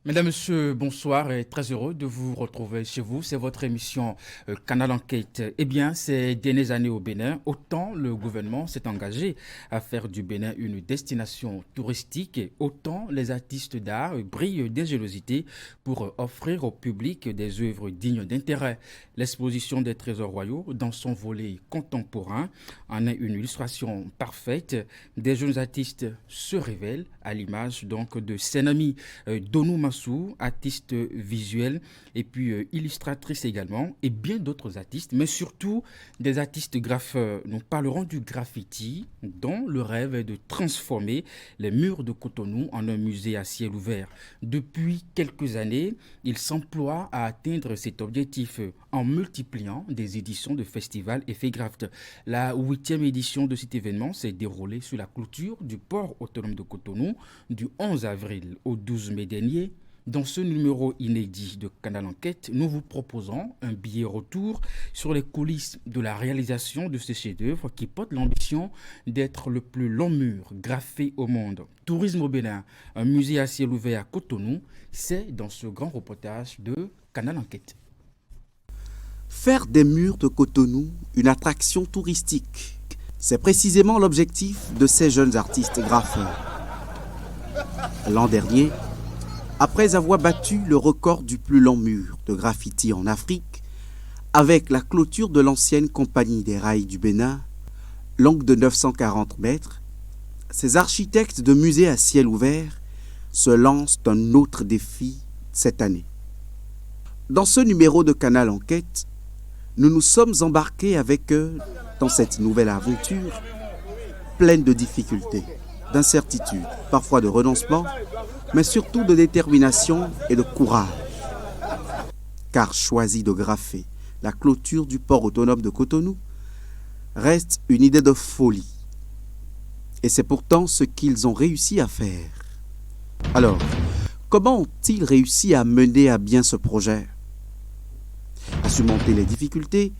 Mesdames, Messieurs, bonsoir et très heureux de vous retrouver chez vous. C'est votre émission Canal Enquête. Eh bien, ces dernières années au Bénin, autant le gouvernement s'est engagé à faire du Bénin une destination touristique, autant les artistes d'art brillent d'ingéniosité pour offrir au public des œuvres dignes d'intérêt. L'exposition des trésors royaux, dans son volet contemporain, en est une illustration parfaite. Des jeunes artistes se révèlent à l'image donc de Senami Donou Massou, artiste visuelle et puis illustratrice également, et bien d'autres artistes, mais surtout des artistes graffeurs. Nous parlerons du graffiti, dont le rêve est de transformer les murs de Cotonou en un musée à ciel ouvert. Depuis quelques années, il s'emploie à atteindre cet objectif en multipliant des éditions de festivals Effet-Graft. La huitième édition de cet événement s'est déroulée sur la clôture du port autonome de Cotonou du 11 avril au 12 mai dernier. Dans ce numéro inédit de Canal Enquête, nous vous proposons un billet retour sur les coulisses de la réalisation de ce chef-d'œuvre qui porte l'ambition d'être le plus long mur graffé au monde. Tourisme au Bénin, un musée à ciel ouvert à Cotonou, c'est dans ce grand reportage de Canal Enquête. Faire des murs de Cotonou une attraction touristique, c'est précisément l'objectif de ces jeunes artistes graffeurs. L'an dernier, après avoir battu le record du plus long mur de graffiti en Afrique, avec la clôture de l'ancienne Compagnie des Rails du Bénin, longue de 940 mètres, ces architectes de musées à ciel ouvert se lancent un autre défi cette année. Dans ce numéro de Canal Enquête, nous nous sommes embarqués avec eux dans cette nouvelle aventure pleine de difficultés, d'incertitudes, parfois de renoncement, mais surtout de détermination et de courage. Car choisi de graffer la clôture du port autonome de Cotonou reste une idée de folie. Et c'est pourtant ce qu'ils ont réussi à faire. Alors, comment ont-ils réussi à mener à bien ce projet ? À surmonter les difficultés,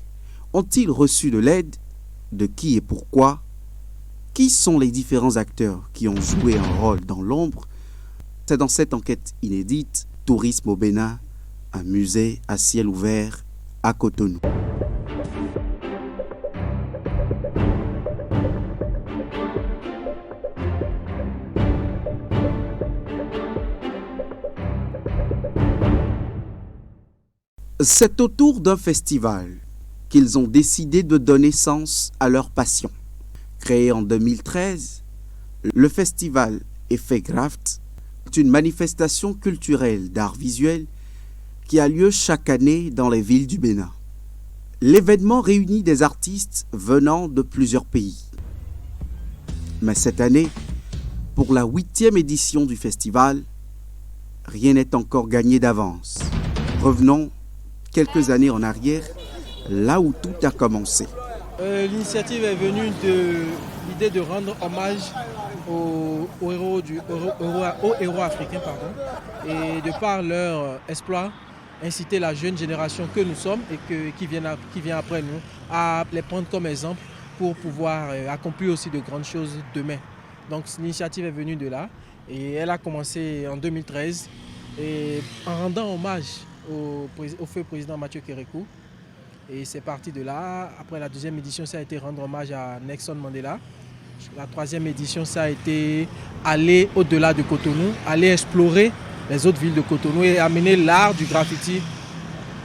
ont-ils reçu de l'aide ? De qui et pourquoi ? Qui sont les différents acteurs qui ont joué un rôle dans l'ombre ? C'est dans cette enquête inédite, Tourisme au Bénin, un musée à ciel ouvert à Cotonou. C'est autour d'un festival qu'ils ont décidé de donner sens à leur passion. Créé en 2013, le festival Effet-Graft est une manifestation culturelle d'art visuel qui a lieu chaque année dans les villes du Bénin. L'événement réunit des artistes venant de plusieurs pays. Mais cette année, pour la 8e édition du festival, rien n'est encore gagné d'avance. Revenons quelques années en arrière, là où tout a commencé. L'initiative est venue de l'idée de rendre hommage aux héros africains et de par leur exploit, inciter la jeune génération que nous sommes et qui vient après nous à les prendre comme exemple pour pouvoir accomplir aussi de grandes choses demain. Donc l'initiative est venue de là et elle a commencé en 2013 et en rendant hommage au feu président Mathieu Kérékou. Et c'est parti de là. Après la 2e édition, ça a été rendre hommage à Nelson Mandela. La 3e édition, ça a été aller au-delà de Cotonou, aller explorer les autres villes de Cotonou et amener l'art du graffiti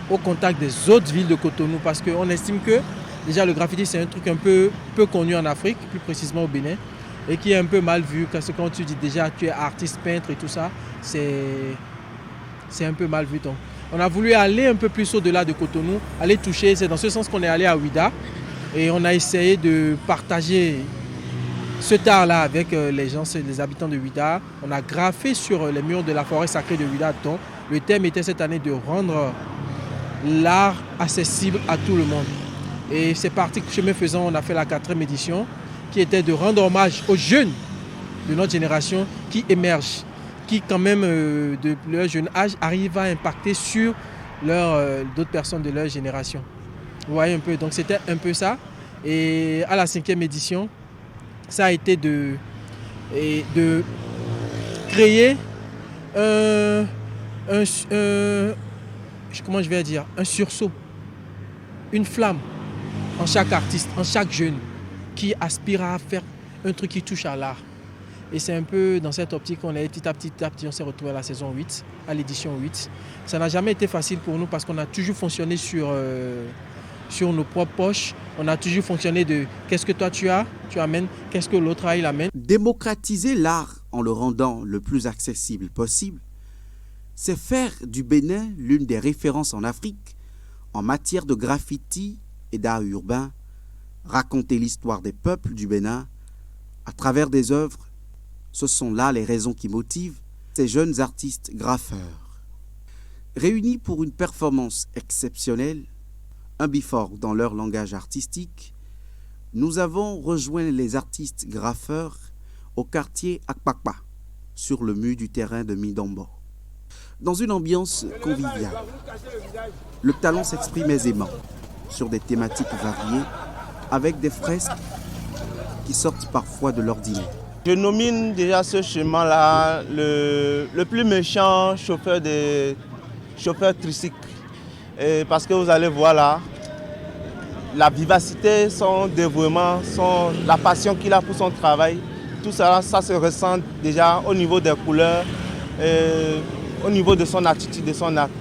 au contact des autres villes de Cotonou. Parce qu'on estime que déjà le graffiti, c'est un truc un peu connu en Afrique, plus précisément au Bénin, et qui est un peu mal vu. Parce que quand tu dis déjà tu es artiste, peintre et tout ça, c'est un peu mal vu. Donc. On a voulu aller un peu plus au-delà de Cotonou, aller toucher, c'est dans ce sens qu'on est allé à Ouida et on a essayé de partager ce art-là avec les gens, les habitants de Ouida. On a graffé sur les murs de la forêt sacrée de Ouida. Donc, le thème était cette année de rendre l'art accessible à tout le monde. Et c'est parti, chemin faisant, on a fait la 4e édition qui était de rendre hommage aux jeunes de notre génération qui émergent, qui quand même de leur jeune âge arrivent à impacter sur d'autres personnes de leur génération. Vous voyez un peu, donc c'était un peu ça. Et à la 5e édition, ça a été de créer un, comment je vais dire, un sursaut, une flamme en chaque artiste, en chaque jeune qui aspire à faire un truc qui touche à l'art. Et c'est un peu dans cette optique qu'on est petit à petit, on s'est retrouvé à la saison 8, à l'édition 8. Ça n'a jamais été facile pour nous parce qu'on a toujours fonctionné sur nos propres poches. On a toujours fonctionné de qu'est-ce que toi tu amènes, qu'est-ce que l'autre il amène. Démocratiser l'art en le rendant le plus accessible possible, c'est faire du Bénin l'une des références en Afrique en matière de graffiti et d'art urbain, raconter l'histoire des peuples du Bénin à travers des œuvres. Ce sont là les raisons qui motivent ces jeunes artistes graffeurs. Réunis pour une performance exceptionnelle, un before dans leur langage artistique, nous avons rejoint les artistes graffeurs au quartier Akpakpa, sur le mur du terrain de Midombo. Dans une ambiance conviviale, le talent s'exprime aisément sur des thématiques variées, avec des fresques qui sortent parfois de l'ordinaire. Je nomine déjà ce chemin-là le plus méchant chauffeur tricycle. Parce que vous allez voir là, la vivacité, son dévouement, la passion qu'il a pour son travail, tout ça, ça se ressent déjà au niveau des couleurs, au niveau de son attitude, de son acte.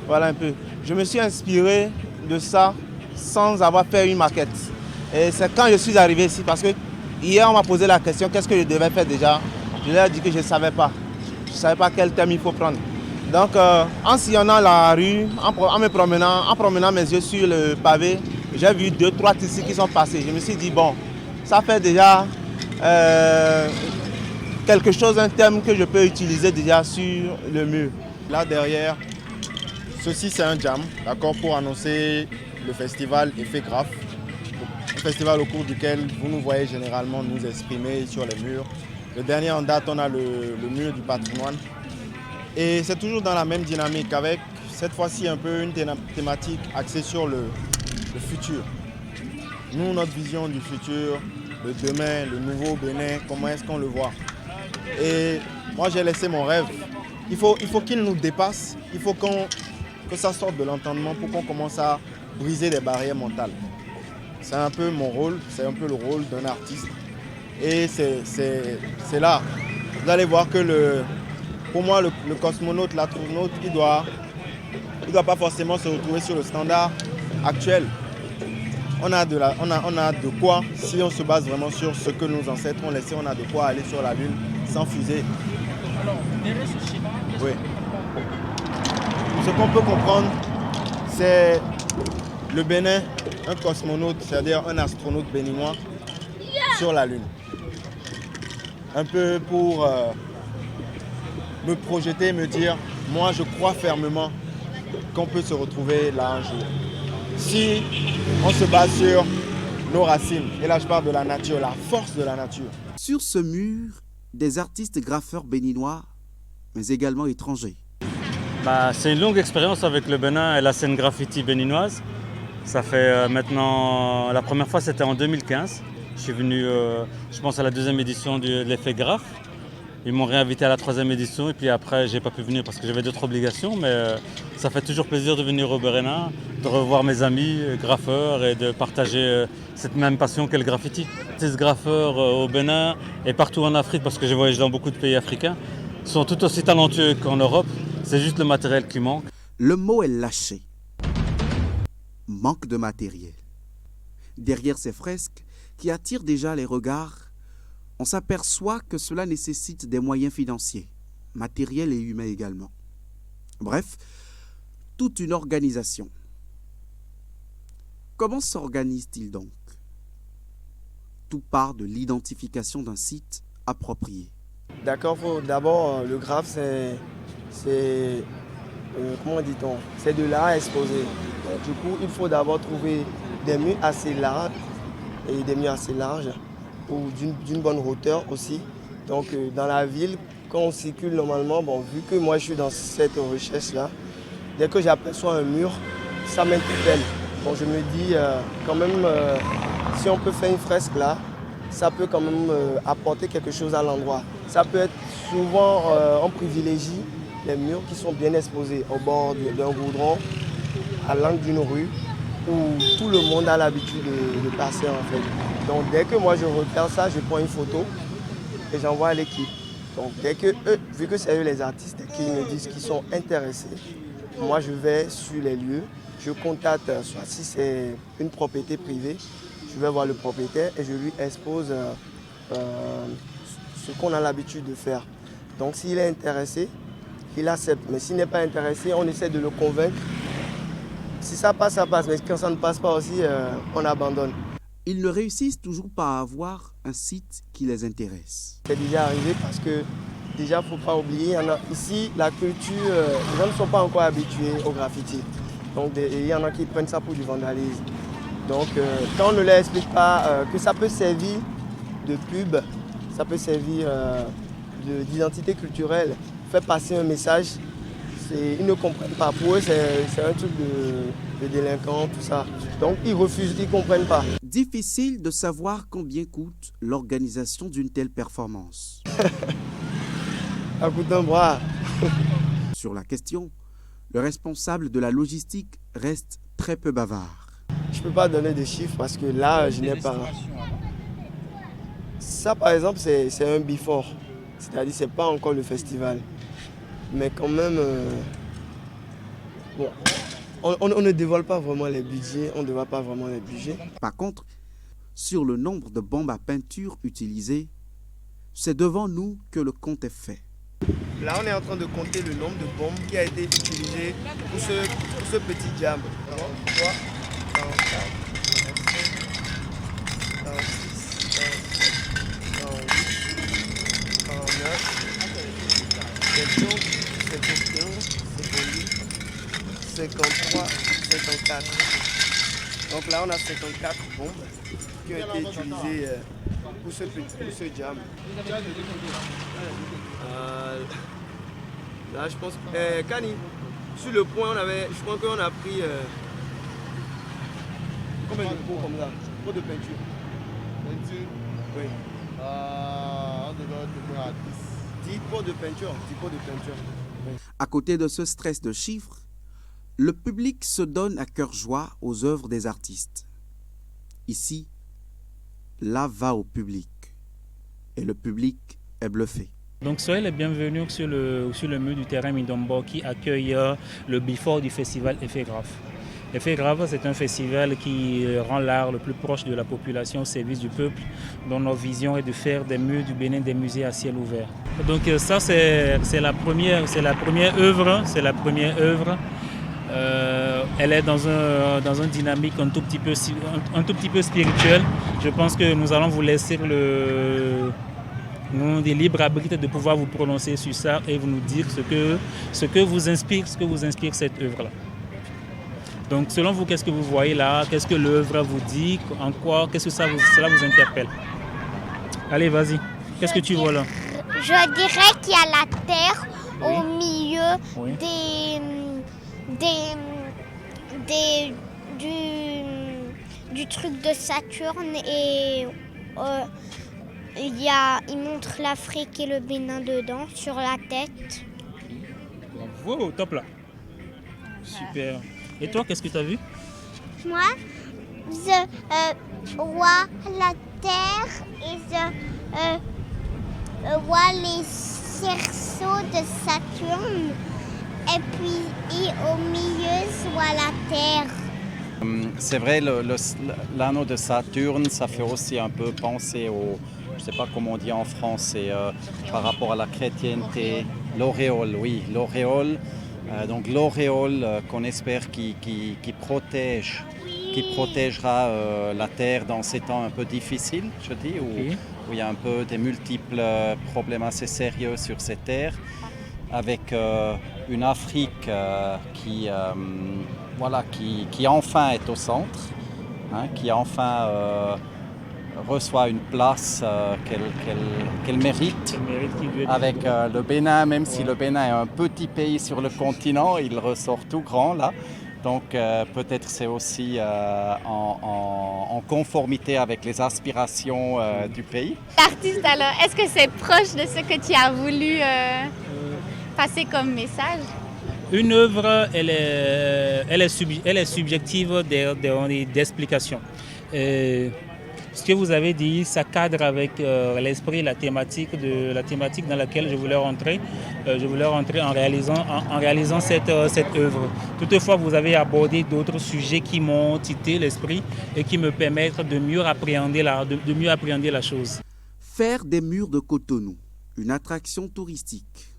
Voilà un peu. Je me suis inspiré de ça sans avoir fait une maquette. Et c'est quand je suis arrivé ici, parce que hier on m'a posé la question, qu'est-ce que je devais faire déjà? Je leur ai dit que je ne savais pas. Je ne savais pas quel thème il faut prendre. Donc en sillonnant la rue, en promenant mes yeux sur le pavé, j'ai vu 2-3 tissus qui sont passés. Je me suis dit, bon, ça fait déjà quelque chose, un thème que je peux utiliser déjà sur le mur. Là derrière, ceci c'est un jam, d'accord, pour annoncer le festival Effet Graph. Un festival au cours duquel vous nous voyez généralement nous exprimer sur les murs. Le dernier en date, on a le mur du patrimoine. Et c'est toujours dans la même dynamique, avec cette fois-ci un peu une thématique axée sur le futur. Nous, notre vision du futur, le demain, le nouveau Bénin, comment est-ce qu'on le voit. Et moi, j'ai laissé mon rêve. Il faut qu'il nous dépasse, il faut que ça sorte de l'entendement pour qu'on commence à briser les barrières mentales. C'est un peu mon rôle, c'est un peu le rôle d'un artiste. Et c'est là. Vous allez voir que pour moi, le cosmonaute, l'astronaute, il doit pas forcément se retrouver sur le standard actuel. On a de quoi, si on se base vraiment sur ce que nos ancêtres ont laissé, on a de quoi aller sur la Lune sans fusée. Alors, derrière ce schéma, oui. Ce qu'on peut comprendre, c'est le Bénin, un cosmonaute, c'est-à-dire un astronaute béninois sur la Lune. Un peu pour me projeter, me dire, moi je crois fermement qu'on peut se retrouver là un jour. Si on se base sur nos racines, et là je parle de la nature, la force de la nature. Sur ce mur, des artistes graffeurs béninois, mais également étrangers. C'est une longue expérience avec le Bénin et la scène graffiti béninoise. Ça fait maintenant, la première fois c'était en 2015. Je suis venu, je pense, à la 2e édition de l'Effet Graph. Ils m'ont réinvité à la 3e édition et puis après j'ai pas pu venir parce que j'avais d'autres obligations, mais ça fait toujours plaisir de venir au Bénin, de revoir mes amis graffeurs et de partager cette même passion qu'est le graffiti. Ces graffeurs au Bénin et partout en Afrique, parce que j'ai voyagé dans beaucoup de pays africains, sont tout aussi talentueux qu'en Europe, c'est juste le matériel qui manque. Le mot est lâché. Manque de matériel. Derrière ces fresques qui attirent déjà les regards, on s'aperçoit que cela nécessite des moyens financiers, matériels et humains également. Bref, toute une organisation. Comment s'organise-t-il donc? Tout part de l'identification d'un site approprié. D'accord, d'abord, le graphe, c'est comment dit-on? C'est de l'art exposé. Du coup, il faut d'abord trouver des murs assez larges et des murs assez larges ou d'une bonne hauteur aussi. Donc, dans la ville, quand on circule normalement, vu que moi je suis dans cette recherche-là, dès que j'aperçois un mur, ça m'interpelle. Je me dis quand même, si on peut faire une fresque là, ça peut quand même apporter quelque chose à l'endroit. Ça peut être souvent, on privilégie des murs qui sont bien exposés au bord d'un goudron, à l'angle d'une rue, où tout le monde a l'habitude de passer en fait. Donc dès que moi je repère ça, je prends une photo et j'envoie à l'équipe. Donc dès que eux, vu que c'est eux les artistes qui me disent qu'ils sont intéressés, moi je vais sur les lieux, je contacte, soit si c'est une propriété privée, je vais voir le propriétaire et je lui expose ce qu'on a l'habitude de faire. Donc s'il est intéressé, il accepte. Mais s'il n'est pas intéressé, on essaie de le convaincre. Si ça passe, ça passe. Mais quand ça ne passe pas aussi, on abandonne. Ils ne réussissent toujours pas à avoir un site qui les intéresse. C'est déjà arrivé parce que déjà, il ne faut pas oublier, ici, la culture, les gens ne sont pas encore habitués au graffiti. Donc il y en a qui prennent ça pour du vandalisme. Donc quand on ne leur explique pas que ça peut servir de pub, ça peut servir d'identité culturelle, faire passer un message, ils ne comprennent pas. Pour eux, c'est un truc de délinquant, tout ça. Donc ils refusent, ils ne comprennent pas. Difficile de savoir combien coûte l'organisation d'une telle performance. Ça coûte un bras. Sur la question, le responsable de la logistique reste très peu bavard. Je ne peux pas donner de chiffres parce que là, je n'ai pas. Ça, par exemple, c'est un before. C'est-à-dire que ce n'est pas encore le festival. Mais quand même, bon, on ne dévoile pas vraiment les budgets. On ne dévoile pas vraiment les budgets. Par contre, sur le nombre de bombes à peinture utilisées, c'est devant nous que le compte est fait. Là, on est en train de compter le nombre de bombes qui a été utilisé pour ce petit jam. 3, 44, 46, 47, 48, 49, 53, 54. Donc là, on a 54 bombes qui ont été utilisées pour ce jam. Là, je pense. Kani, sur le point, je crois qu'on a pris. Combien de pots comme ça? Pots de peinture. Peinture? Oui. On devrait te à 10. 10 pots de peinture. 10 pots de peinture. Oui. À côté de ce stress de chiffres, le public se donne à cœur joie aux œuvres des artistes. Ici, l'art va au public. Et le public est bluffé. Donc soyez les bienvenus sur le mur du terrain Mindombo qui accueille le before du festival Effet Grave. Effet Grave, c'est un festival qui rend l'art le plus proche de la population au service du peuple, dont notre vision est de faire des murs du Bénin des musées à ciel ouvert. Donc ça c'est la première œuvre. Elle est dans un dynamique un tout petit peu spirituel. Je pense que nous allons vous laisser des libres arbitres de pouvoir vous prononcer sur ça et vous nous dire ce que vous inspire cette œuvre-là. Donc selon vous, qu'est-ce que vous voyez là? Qu'est-ce que l'œuvre vous dit? En quoi? Qu'est-ce que cela vous interpelle? Allez, vas-y. Qu'est-ce que tu vois là? Je dirais qu'il y a la Terre au milieu du truc de Saturne et il montre l'Afrique et le Bénin dedans, sur la tête. Bravo, top là. Super. Et toi, qu'est-ce que tu as vu? Moi, je vois la Terre et je vois les cerceaux de Saturne. Et puis au milieu, je vois la Terre. C'est vrai, l'anneau de Saturne, ça fait aussi un peu penser au, je ne sais pas comment on dit en français, par rapport à la chrétienté, l'auréole, oui, l'auréole. Donc l'auréole qu'on espère qui protégera la Terre dans ces temps un peu difficiles, je dis, où il y a un peu des multiples problèmes assez sérieux sur cette Terre, avec une Afrique qui enfin est au centre, qui enfin reçoit une place qu'elle mérite, avec le Bénin, même si le Bénin est un petit pays sur le continent, il ressort tout grand là. Donc peut-être c'est aussi en conformité avec les aspirations du pays. L'artiste alors, est-ce que c'est proche de ce que tu as voulu passer comme message? Une œuvre, elle est subjective d'explication. Ce que vous avez dit, ça cadre avec l'esprit, la thématique dans laquelle je voulais rentrer. Je voulais rentrer en réalisant cette œuvre. Toutefois, vous avez abordé d'autres sujets qui m'ont titillé l'esprit et qui me permettent de mieux appréhender la chose. Faire des murs de Cotonou une attraction touristique,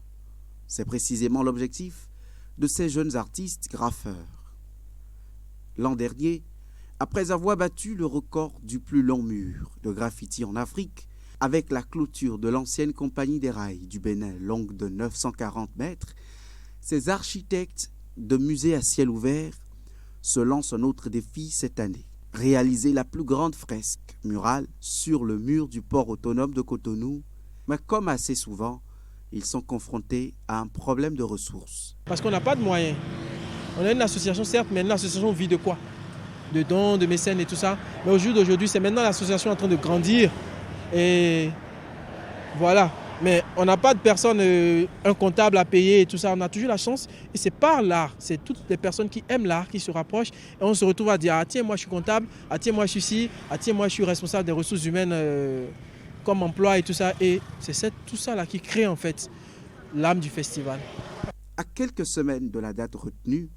c'est précisément l'objectif de ces jeunes artistes graffeurs. L'an dernier, après avoir battu le record du plus long mur de graffiti en Afrique, avec la clôture de l'ancienne compagnie des rails du Bénin, longue de 940 mètres, ces architectes de musées à ciel ouvert se lancent un autre défi cette année. Réaliser la plus grande fresque murale sur le mur du port autonome de Cotonou, mais comme assez souvent, ils sont confrontés à un problème de ressources. Parce qu'on n'a pas de moyens. On a une association, certes, mais une association vit de quoi? De dons, de mécènes et tout ça. Mais au jour d'aujourd'hui, c'est maintenant l'association en train de grandir. Et voilà. Mais on n'a pas de personne, un comptable à payer et tout ça. On a toujours la chance. Et c'est par l'art. C'est toutes les personnes qui aiment l'art qui se rapprochent. Et on se retrouve à dire, ah tiens, moi je suis comptable. Ah tiens, moi je suis ci. Ah tiens, moi je suis responsable des ressources humaines comme emploi et tout ça. Et c'est tout ça là qui crée en fait l'âme du festival. À quelques semaines de la date retenue,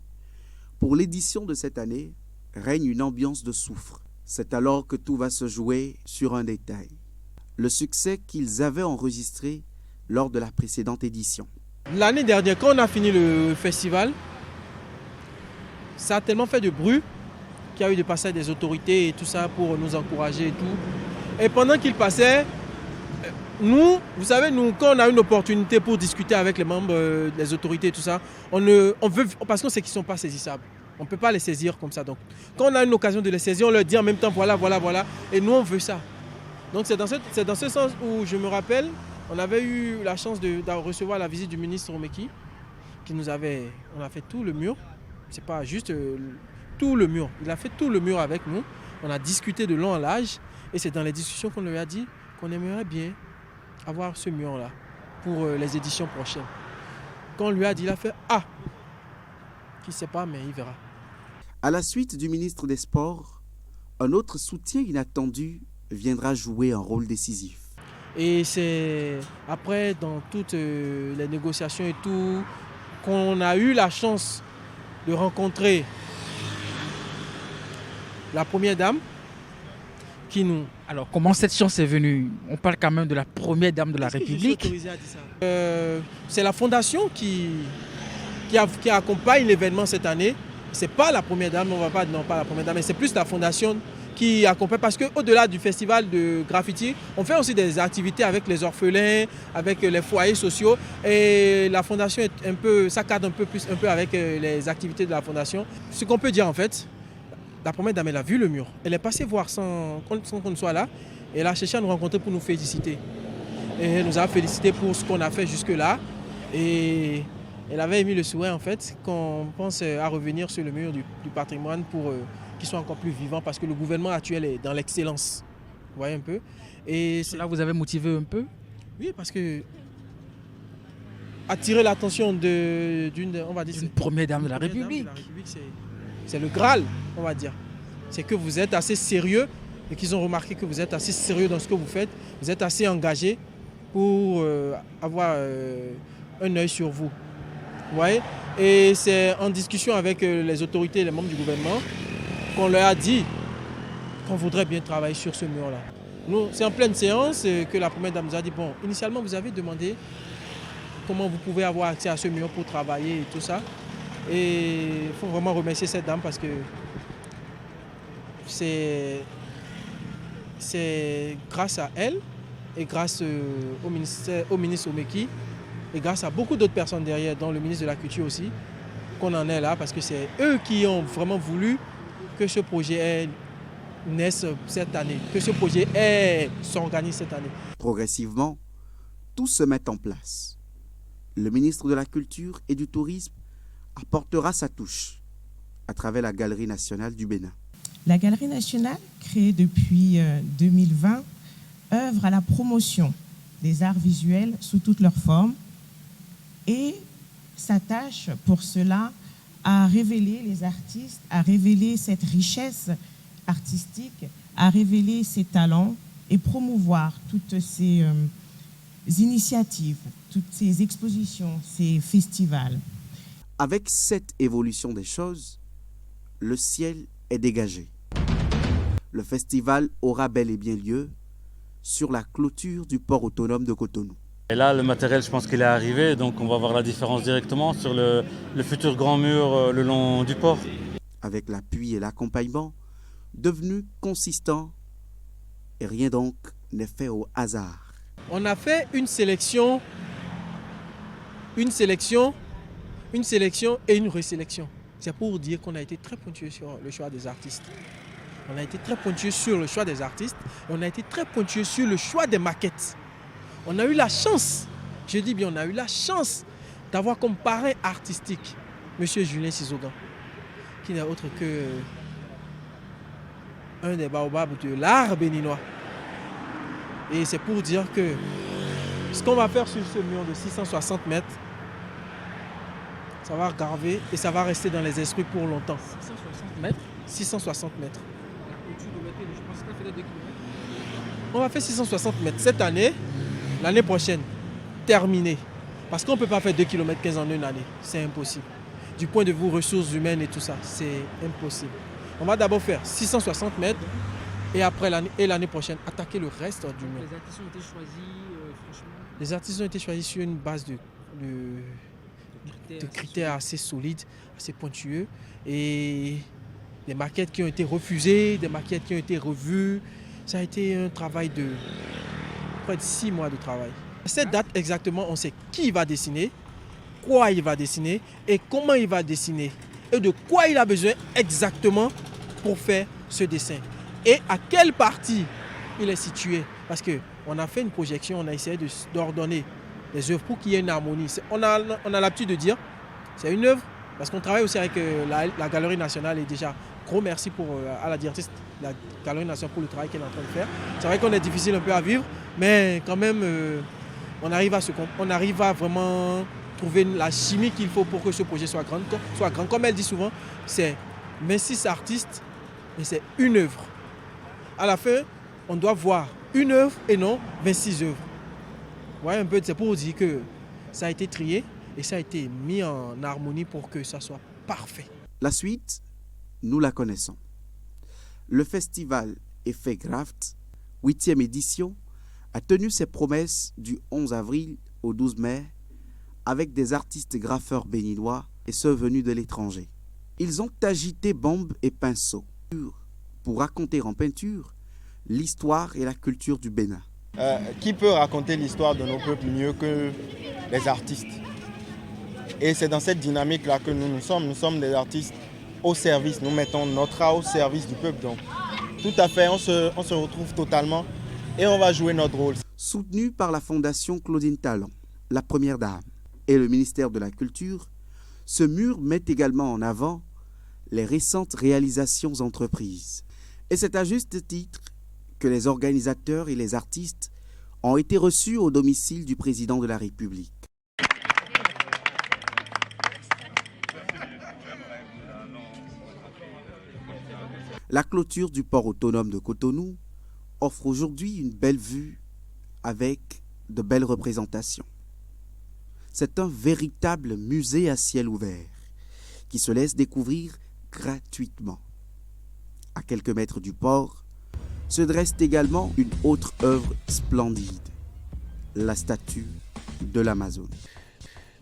pour l'édition de cette année, règne une ambiance de soufre. C'est alors que tout va se jouer sur un détail. Le succès qu'ils avaient enregistré lors de la précédente édition. L'année dernière, quand on a fini le festival, ça a tellement fait de bruit qu'il y a eu des passages des autorités et tout ça pour nous encourager et tout. Et pendant qu'ils passaient, nous, vous savez, quand on a une opportunité pour discuter avec les membres des autorités et tout ça, on veut, parce qu'on sait qu'ils ne sont pas saisissables. On ne peut pas les saisir comme ça. Donc, quand on a une occasion de les saisir, on leur dit en même temps, voilà. Et nous, on veut ça. Donc, c'est dans ce sens où je me rappelle, on avait eu la chance de recevoir la visite du ministre Omeki, on a fait tout le mur. C'est pas juste tout le mur. Il a fait tout le mur avec nous. On a discuté de long en large. Et c'est dans les discussions qu'on lui a dit qu'on aimerait bien avoir ce mur-là pour les éditions prochaines. Quand on lui a dit, il a fait « Ah !» Qui ne sait pas, mais il verra. À la suite du ministre des Sports, un autre soutien inattendu viendra jouer un rôle décisif. Et c'est après, dans toutes les négociations et tout, qu'on a eu la chance de rencontrer la première dame qui nous... Alors, comment cette chance est venue? On parle quand même de la première dame de la République. Je suis autorisé à dire ça. C'est la fondation qui accompagne l'événement cette année. Ce n'est pas la première dame, on va pas non pas la première dame, mais c'est plus la fondation qui accompagne. Parce qu'au-delà du festival de graffiti, on fait aussi des activités avec les orphelins, avec les foyers sociaux. Et la fondation est un peu, ça cadre un peu avec les activités de la fondation. Ce qu'on peut dire en fait, la première dame, elle a vu le mur. Elle est passée voir sans qu'on soit là. Et elle a cherché à nous rencontrer pour nous féliciter. Et elle nous a félicité pour ce qu'on a fait jusque-là. Et elle avait émis le souhait en fait qu'on pense à revenir sur le mur du patrimoine pour qu'il soit encore plus vivant parce que le gouvernement actuel est dans l'excellence. Vous voyez un peu. Et cela vous avez motivé un peu? Oui, parce que attirer l'attention d'une première dame de la République. C'est le Graal, on va dire. C'est que vous êtes assez sérieux et qu'ils ont remarqué que vous êtes assez sérieux dans ce que vous faites. Vous êtes assez engagé pour avoir un œil sur vous. Vous voyez? Et c'est en discussion avec les autorités et les membres du gouvernement qu'on leur a dit qu'on voudrait bien travailler sur ce mur-là. Nous, c'est en pleine séance que la première dame nous a dit, bon, initialement vous avez demandé comment vous pouvez avoir accès à ce mur pour travailler et tout ça. Et il faut vraiment remercier cette dame parce que c'est grâce à elle et grâce au ministre Omeki et grâce à beaucoup d'autres personnes derrière, dont le ministre de la Culture aussi, qu'on en est là parce que c'est eux qui ont vraiment voulu que ce projet naisse cette année, que ce projet s'organise cette année. Progressivement, tout se met en place. Le ministre de la Culture et du Tourisme apportera sa touche à travers la Galerie nationale du Bénin. La Galerie nationale, créée depuis 2020, œuvre à la promotion des arts visuels sous toutes leurs formes et s'attache pour cela à révéler les artistes, à révéler cette richesse artistique, à révéler ses talents et promouvoir toutes ces initiatives, toutes ces expositions, ces festivals. Avec cette évolution des choses, le ciel est dégagé. Le festival aura bel et bien lieu sur la clôture du port autonome de Cotonou. Et là, le matériel, je pense qu'il est arrivé, donc on va voir la différence directement sur le futur grand mur le long du port. Avec l'appui et l'accompagnement devenus consistants, et rien donc n'est fait au hasard. On a fait une sélection et une resélection. C'est pour dire qu'on a été très pointueux sur le choix des artistes. On a été très pointueux sur le choix des artistes. On a été très pointueux sur le choix des maquettes. On a eu la chance, je dis bien on a eu la chance d'avoir comme parrain artistique M. Julien Sizogan, qui n'est autre que un des baobabs de l'art béninois. Et c'est pour dire que ce qu'on va faire sur ce mur de 660 mètres, ça va graver et ça va rester dans les esprits pour longtemps. 660 mètres 660 mètres. Je pense que ça fait 2 km. On va faire 660 mètres cette année, l'année prochaine, terminé. Parce qu'on ne peut pas faire 2 km 15 en une année, c'est impossible. Du point de vue ressources humaines et tout ça, c'est impossible. On va d'abord faire 660 mètres et après l'année prochaine, attaquer le reste du mur. Les artistes ont été choisis, franchement. Les artistes ont été choisis sur une base de critères assez solides, assez pointueux. Et des maquettes qui ont été refusées, des maquettes qui ont été revues. Ça a été un travail de près de 6 mois de travail. Cette date exactement, on sait qui va dessiner, quoi il va dessiner et comment il va dessiner. Et de quoi il a besoin exactement pour faire ce dessin. Et à quelle partie il est situé. Parce qu'on a fait une projection, on a essayé d'ordonner les œuvres pour qu'il y ait une harmonie. On a l'habitude de dire, c'est une œuvre, parce qu'on travaille aussi avec la Galerie nationale et déjà, gros merci à la directrice de la Galerie nationale pour le travail qu'elle est en train de faire. C'est vrai qu'on est difficile un peu à vivre, mais quand même, on arrive à vraiment trouver la chimie qu'il faut pour que ce projet soit grand. Comme elle dit souvent, c'est 26 artistes, mais c'est une œuvre. À la fin, on doit voir une œuvre et non 26 œuvres. Ouais, un peu, c'est pour dire que ça a été trié et ça a été mis en harmonie pour que ça soit parfait. La suite, nous la connaissons. Le festival Effet Graft, 8e édition, a tenu ses promesses du 11 avril au 12 mai avec des artistes graffeurs béninois et ceux venus de l'étranger. Ils ont agité bombes et pinceaux pour raconter en peinture l'histoire et la culture du Bénin. Qui peut raconter l'histoire de nos peuples mieux que les artistes? Et c'est dans cette dynamique-là que nous sommes. Nous sommes des artistes au service. Nous mettons notre art au service du peuple. Donc, tout à fait, on se retrouve totalement et on va jouer notre rôle. Soutenu par la Fondation Claudine Talon, la Première Dame et le ministère de la Culture, ce mur met également en avant les récentes réalisations entreprises. Et c'est à juste titre que les organisateurs et les artistes ont été reçus au domicile du président de la République. La clôture du port autonome de Cotonou offre aujourd'hui une belle vue avec de belles représentations. C'est un véritable musée à ciel ouvert qui se laisse découvrir gratuitement. À quelques mètres du port se dresse également une autre œuvre splendide, la statue de l'Amazone.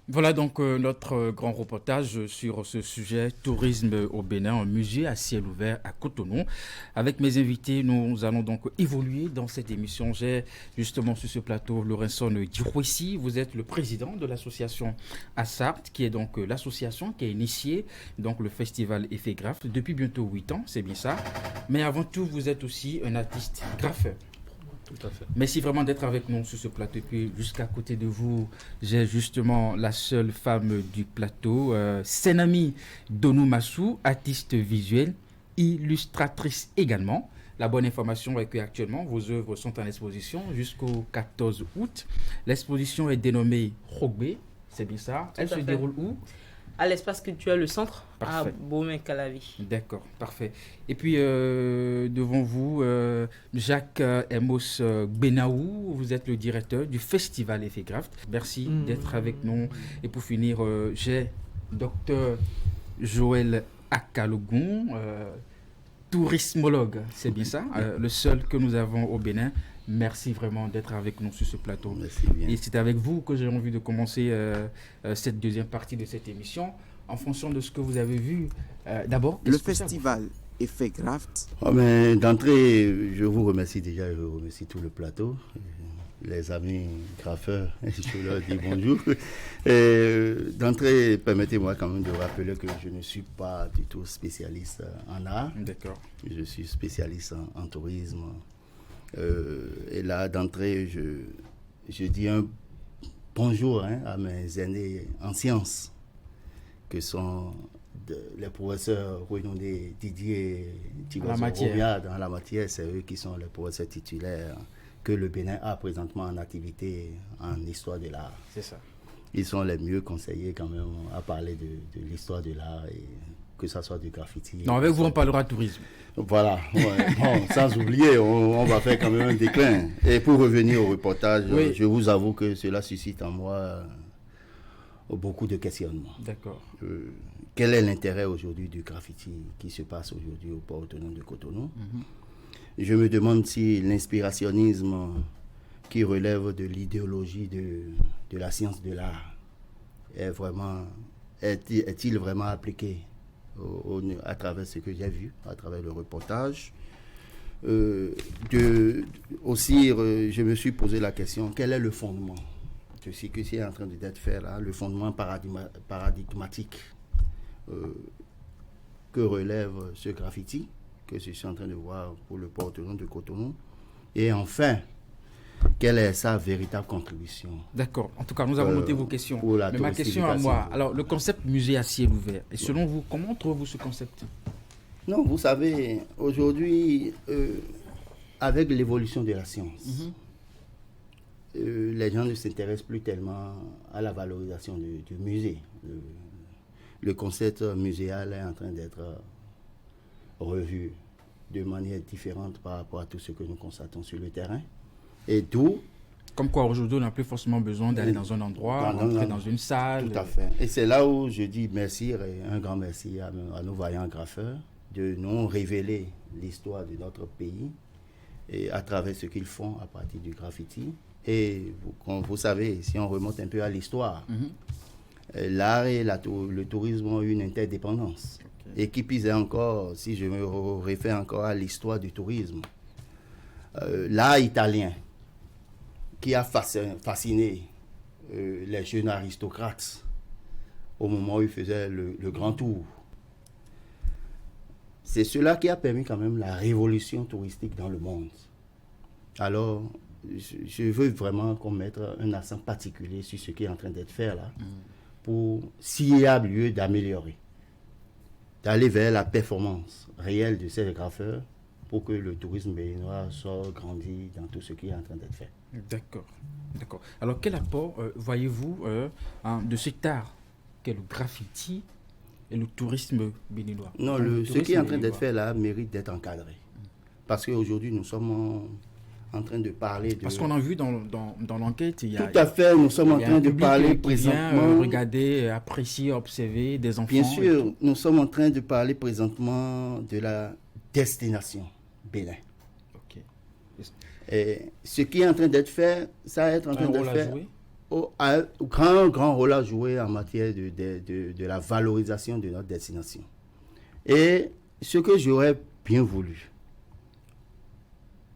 Voilà donc notre grand reportage sur ce sujet tourisme au Bénin, un musée à ciel ouvert à Cotonou. Avec mes invités, nous allons donc évoluer dans cette émission. J'ai justement sur ce plateau Lorenson Dirouessi. Vous êtes le président de l'association ASART, qui est donc l'association qui a initié donc le festival Effet Graft depuis bientôt 8 ans, c'est bien ça. Mais avant tout, vous êtes aussi un artiste graffeur. Tout à fait. Merci vraiment d'être avec nous sur ce plateau. Et puis jusqu'à côté de vous, j'ai justement la seule femme du plateau, Senami Donou-Massou, artiste visuelle, illustratrice également. La bonne information est qu'actuellement, vos œuvres sont en exposition jusqu'au 14 août. L'exposition est dénommée Rogbe, c'est bien ça. Tout Elle à se fait. déroule où? À l'espace culturel Le Centre, Parfait. à Bomey-Calavi. D'accord, parfait. Et puis devant vous, Jacques Emos Benaou, vous êtes le directeur du festival Effecraft. Merci d'être avec nous. Et pour finir, j'ai Dr Joël Akalogun, tourismologue, c'est bien ça, le seul que nous avons au Bénin. Merci vraiment d'être avec nous sur ce plateau. Merci bien. Et c'est avec vous que j'ai envie de commencer cette deuxième partie de cette émission. En fonction de ce que vous avez vu, d'abord, le festival Effecraft. D'entrée, je vous remercie déjà, je remercie tout le plateau, les amis graffeurs, je leur dis bonjour. D'entrée, permettez-moi quand même de rappeler que je ne suis pas du tout spécialiste en art. D'accord. Je suis spécialiste en tourisme. Et là, d'entrée, je dis un bonjour à mes aînés en sciences, que sont les professeurs renommés Didier Thibault-Romia dans la matière. C'est eux qui sont les professeurs titulaires que le Bénin a présentement en activité en histoire de l'art. C'est ça. Ils sont les mieux conseillés quand même à parler de l'histoire de l'art, et que ça soit du graffiti. Non, avec vous, on parlera tourisme. Voilà, ouais. Bon, sans oublier, on va faire quand même un déclin. Et pour revenir au reportage, oui. Je vous avoue que cela suscite en moi beaucoup de questionnements. D'accord. Quel est l'intérêt aujourd'hui du graffiti qui se passe aujourd'hui au port autonome de Cotonou? Je me demande si l'inspirationnisme qui relève de l'idéologie de la science de l'art est-il vraiment appliqué à travers ce que j'ai vu, à travers le reportage. Aussi, je me suis posé la question, quel est le fondement de ce qui est en train d'être fait là, le fondement paradigmatique que relève ce graffiti que je suis en train de voir pour le port autonome de Cotonou. Et enfin, quelle est sa véritable contribution? D'accord. En tout cas, nous avons noté vos questions. Mais ma question à moi, alors le concept musée à ciel ouvert, et selon vous, comment trouvez-vous ce concept? Non, vous savez, aujourd'hui, avec l'évolution de la science, les gens ne s'intéressent plus tellement à la valorisation du musée. Le concept muséal est en train d'être revu de manière différente par rapport à tout ce que nous constatons sur le terrain. Et d'où... Comme quoi, aujourd'hui, on n'a plus forcément besoin d'aller dans un endroit, rentrer dans une salle. Tout à fait. Et c'est là où je dis merci, et un grand merci à nos vaillants graffeurs de nous révéler l'histoire de notre pays et à travers ce qu'ils font à partir du graffiti. Et comme vous savez, si on remonte un peu à l'histoire, l'art et le tourisme ont une interdépendance. Okay. Et qui pisait encore, si je me réfère encore à l'histoire du tourisme, l'art italien qui a fasciné les jeunes aristocrates au moment où ils faisaient le grand tour. C'est cela qui a permis quand même la révolution touristique dans le monde. Alors, je veux vraiment qu'on mette un accent particulier sur ce qui est en train d'être fait là, pour s'il y a lieu d'améliorer, d'aller vers la performance réelle de ces graffeurs pour que le tourisme béninois soit grandi dans tout ce qui est en train d'être fait. D'accord, d'accord. Alors, quel apport voyez-vous de cet art qu'est le graffiti et le tourisme béninois? Non, ce qui est en train d'être fait là mérite d'être encadré. Parce qu'aujourd'hui, nous sommes en train de parler de... Parce qu'on a vu dans l'enquête, il y a... Tout à fait, nous sommes en train de parler présentement... regarder, apprécier, observer des enfants. Bien sûr, nous sommes en train de parler présentement de la destination Bénin. Ok. Et ce qui est en train d'être fait, ça va être en train d'être fait... Un grand rôle à jouer en matière de la valorisation de notre destination. Et ce que j'aurais bien voulu,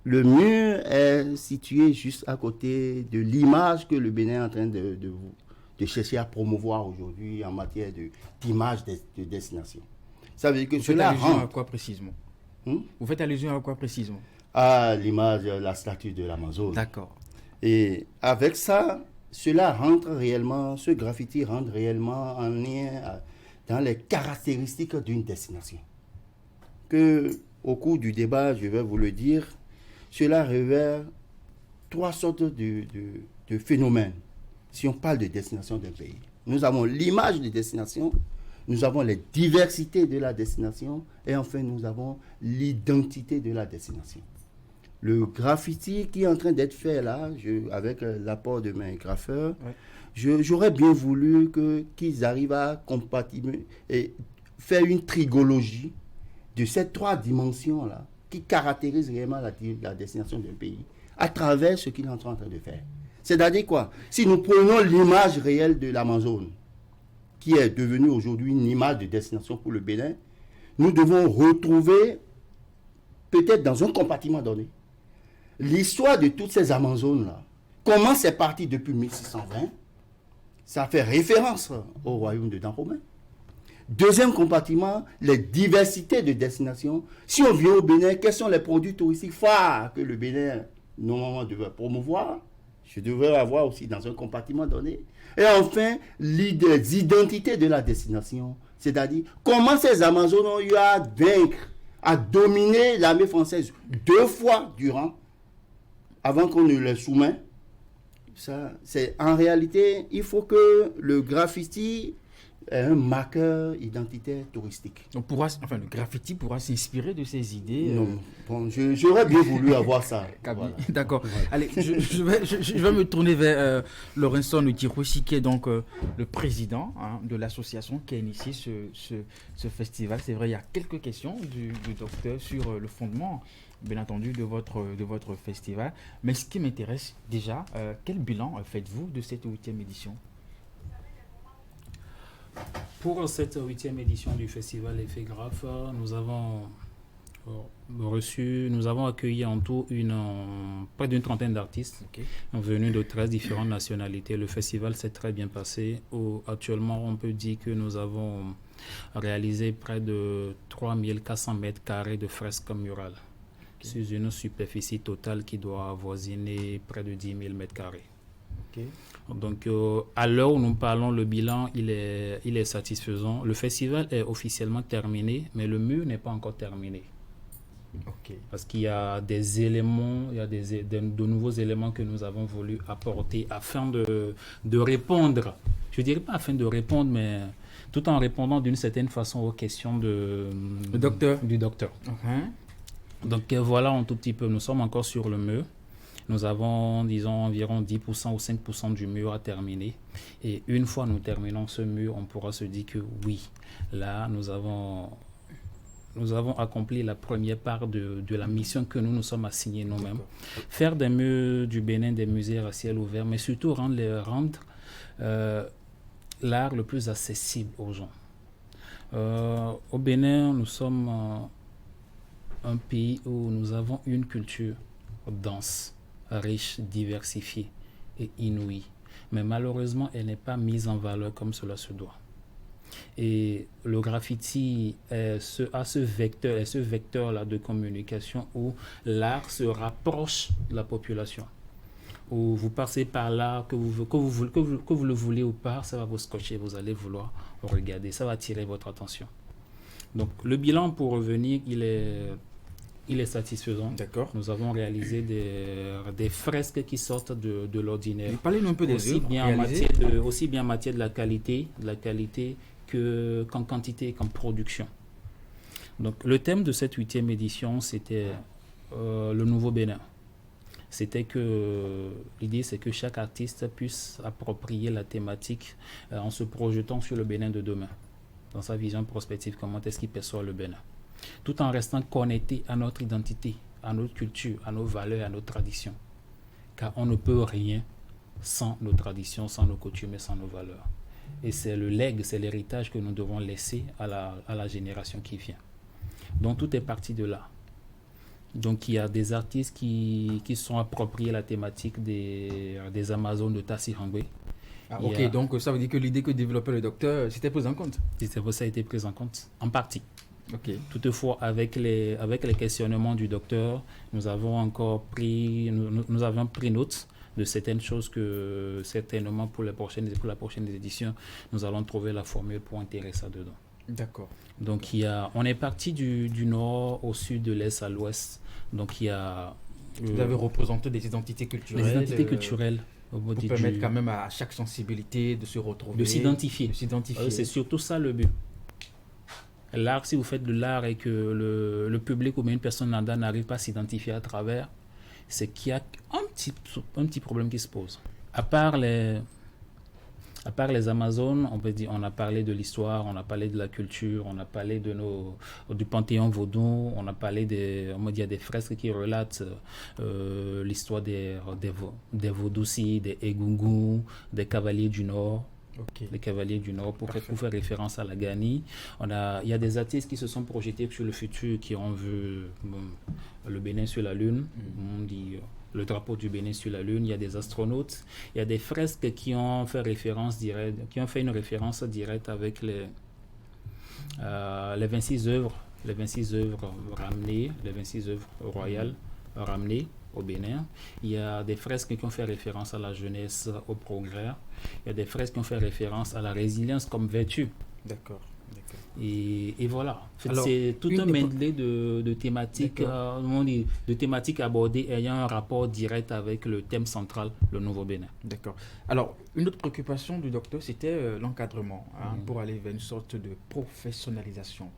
le mur est situé juste à côté de l'image que le Bénin est en train de chercher à promouvoir aujourd'hui en matière d'image de destination. Ça veut dire que cela rentre... Vous faites allusion à quoi précisément? Vous faites allusion à quoi précisément? À l'image, la statue de l'Amazone. D'accord. Et avec ça, cela rentre réellement, ce graffiti rentre réellement en lien dans les caractéristiques d'une destination. Que, au cours du débat, je vais vous le dire, cela révèle trois sortes de phénomènes. si on parle de destination d'un pays, nous avons l'image de destination, nous avons les diversités de la destination et enfin nous avons l'identité de la destination. Le graffiti qui est en train d'être fait là, avec l'apport de mes graffeurs, j'aurais bien voulu qu'ils arrivent à compatibiliser et faire une trigologie de ces 3 dimensions-là qui caractérisent réellement la destination d'un pays à travers ce qu'il est en train de faire. C'est-à-dire quoi? Si nous prenons l'image réelle de l'Amazone, qui est devenue aujourd'hui une image de destination pour le Bénin, nous devons retrouver, peut-être dans un compartiment donné, l'histoire de toutes ces Amazones-là. Comment c'est parti depuis 1620? Ça fait référence au royaume de Dahomey. Deuxième compartiment, les diversités de destinations. Si on vient au Bénin, quels sont les produits touristiques phares que le Bénin, normalement, devait promouvoir? Je devrais avoir aussi dans un compartiment donné. Et enfin, les identités de la destination. C'est-à-dire, comment ces Amazones ont eu à vaincre, à dominer l'armée française 2 fois durant, avant qu'on ne les soumette. Ça, c'est, en réalité, il faut que le graffiti ait un marqueur identitaire touristique. On pourra, enfin, le graffiti pourra s'inspirer de ces idées. Non, bon, j'aurais bien voulu avoir ça. Voilà. D'accord. Voilà. Allez, je vais me tourner vers Lorenzo Tiroshi, qui est donc le président de l'association qui a initié ce festival. C'est vrai, il y a quelques questions du docteur sur le fondement, bien entendu, de votre festival. Mais ce qui m'intéresse déjà, quel bilan faites-vous de cette 8e édition? Pour cette 8e édition du festival Effet Graphe, nous avons accueilli en tout près d'une trentaine d'artistes venus de 13 différentes nationalités. Le festival s'est très bien passé. Actuellement, on peut dire que nous avons réalisé près de 3400 mètres carrés de fresques murales sur une superficie totale qui doit avoisiner près de 10 000 mètres carrés. Donc, à l'heure où nous parlons, le bilan, il est satisfaisant. Le festival est officiellement terminé, mais le mur n'est pas encore terminé. Parce qu'il y a des éléments, il y a de nouveaux éléments que nous avons voulu apporter afin de répondre. Je ne dirais pas afin de répondre, mais tout en répondant d'une certaine façon aux questions du docteur. Donc, voilà un tout petit peu. Nous sommes encore sur le mur. Nous avons, disons, environ 10% ou 5% du mur à terminer. Et une fois nous terminons ce mur, on pourra se dire que oui, là, nous avons accompli la première part de la mission que nous nous sommes assignés nous-mêmes. Faire des murs du Bénin, des musées à ciel ouvert, mais surtout rendre l'art le plus accessible aux gens. Au Bénin, nous sommes un pays où nous avons une culture dense, riche, diversifiée et inouïe. Mais malheureusement, elle n'est pas mise en valeur comme cela se doit. Et le graffiti a ce vecteur-là de communication où l'art se rapproche de la population. Où vous passez par là, que vous le voulez ou pas, ça va vous scotcher, vous allez vouloir regarder, ça va attirer votre attention. Donc le bilan, pour revenir, il est satisfaisant. D'accord. Nous avons réalisé des fresques qui sortent de l'ordinaire. Parlez-nous un peu des aussi bien en matière de la qualité qu'en quantité et qu'en production. Donc le thème de cette 8e édition, c'était le nouveau Bénin. L'idée, c'est que chaque artiste puisse approprier la thématique en se projetant sur le Bénin de demain, dans sa vision prospective, comment est-ce qu'il perçoit le Bénin, tout en restant connecté à notre identité, à notre culture, à nos valeurs, à nos traditions. Car on ne peut rien sans nos traditions, sans nos coutumes et sans nos valeurs. Et c'est le legs, c'est l'héritage que nous devons laisser à la génération qui vient. Donc tout est parti de là. Donc il y a des artistes qui sont appropriés la thématique des Amazones de Tassirangwe. Donc ça veut dire que l'idée que développait le docteur, c'était prise en compte? Ça a été pris en compte, en partie. Toutefois, avec les questionnements du docteur, nous avons pris note de certaines choses que certainement pour la prochaine édition, nous allons trouver la formule pour intégrer ça dedans. D'accord. Donc on est parti du nord au sud, de l'est à l'ouest. Donc il y a... Vous avez représenté des identités culturelles. Les identités culturelles Pour permettre quand même à chaque sensibilité de se retrouver. De s'identifier. C'est surtout ça le but. L'art, si vous faites de l'art et que le public ou bien une personne lambda n'arrive pas à s'identifier à travers, c'est qu'il y a un petit problème qui se pose. À part les Amazones, on a parlé de l'histoire, on a parlé de la culture, on a parlé du panthéon vaudou, on a parlé des fresques qui relatent l'histoire des vaudoucis, des Egungun, des cavaliers du Nord. Okay. Les cavaliers du Nord pour faire référence à la Gani. Il y a des artistes qui se sont projetés sur le futur, qui ont vu le Bénin sur la Lune. On dit le drapeau du Bénin sur la Lune. Il y a des astronautes. Il y a des fresques qui ont fait une référence directe avec les 26 œuvres, ramenées, les 26 œuvres royales ramenées au Bénin. Il y a des fresques qui ont fait référence à la jeunesse, au progrès. Il y a des fresques qui ont fait référence à la résilience comme vertu. D'accord. Et voilà. C'est tout un medley de thématiques, abordées ayant un rapport direct avec le thème central, le Nouveau Bénin. D'accord. Alors, une autre préoccupation du docteur, c'était l'encadrement, pour aller vers une sorte de professionnalisation.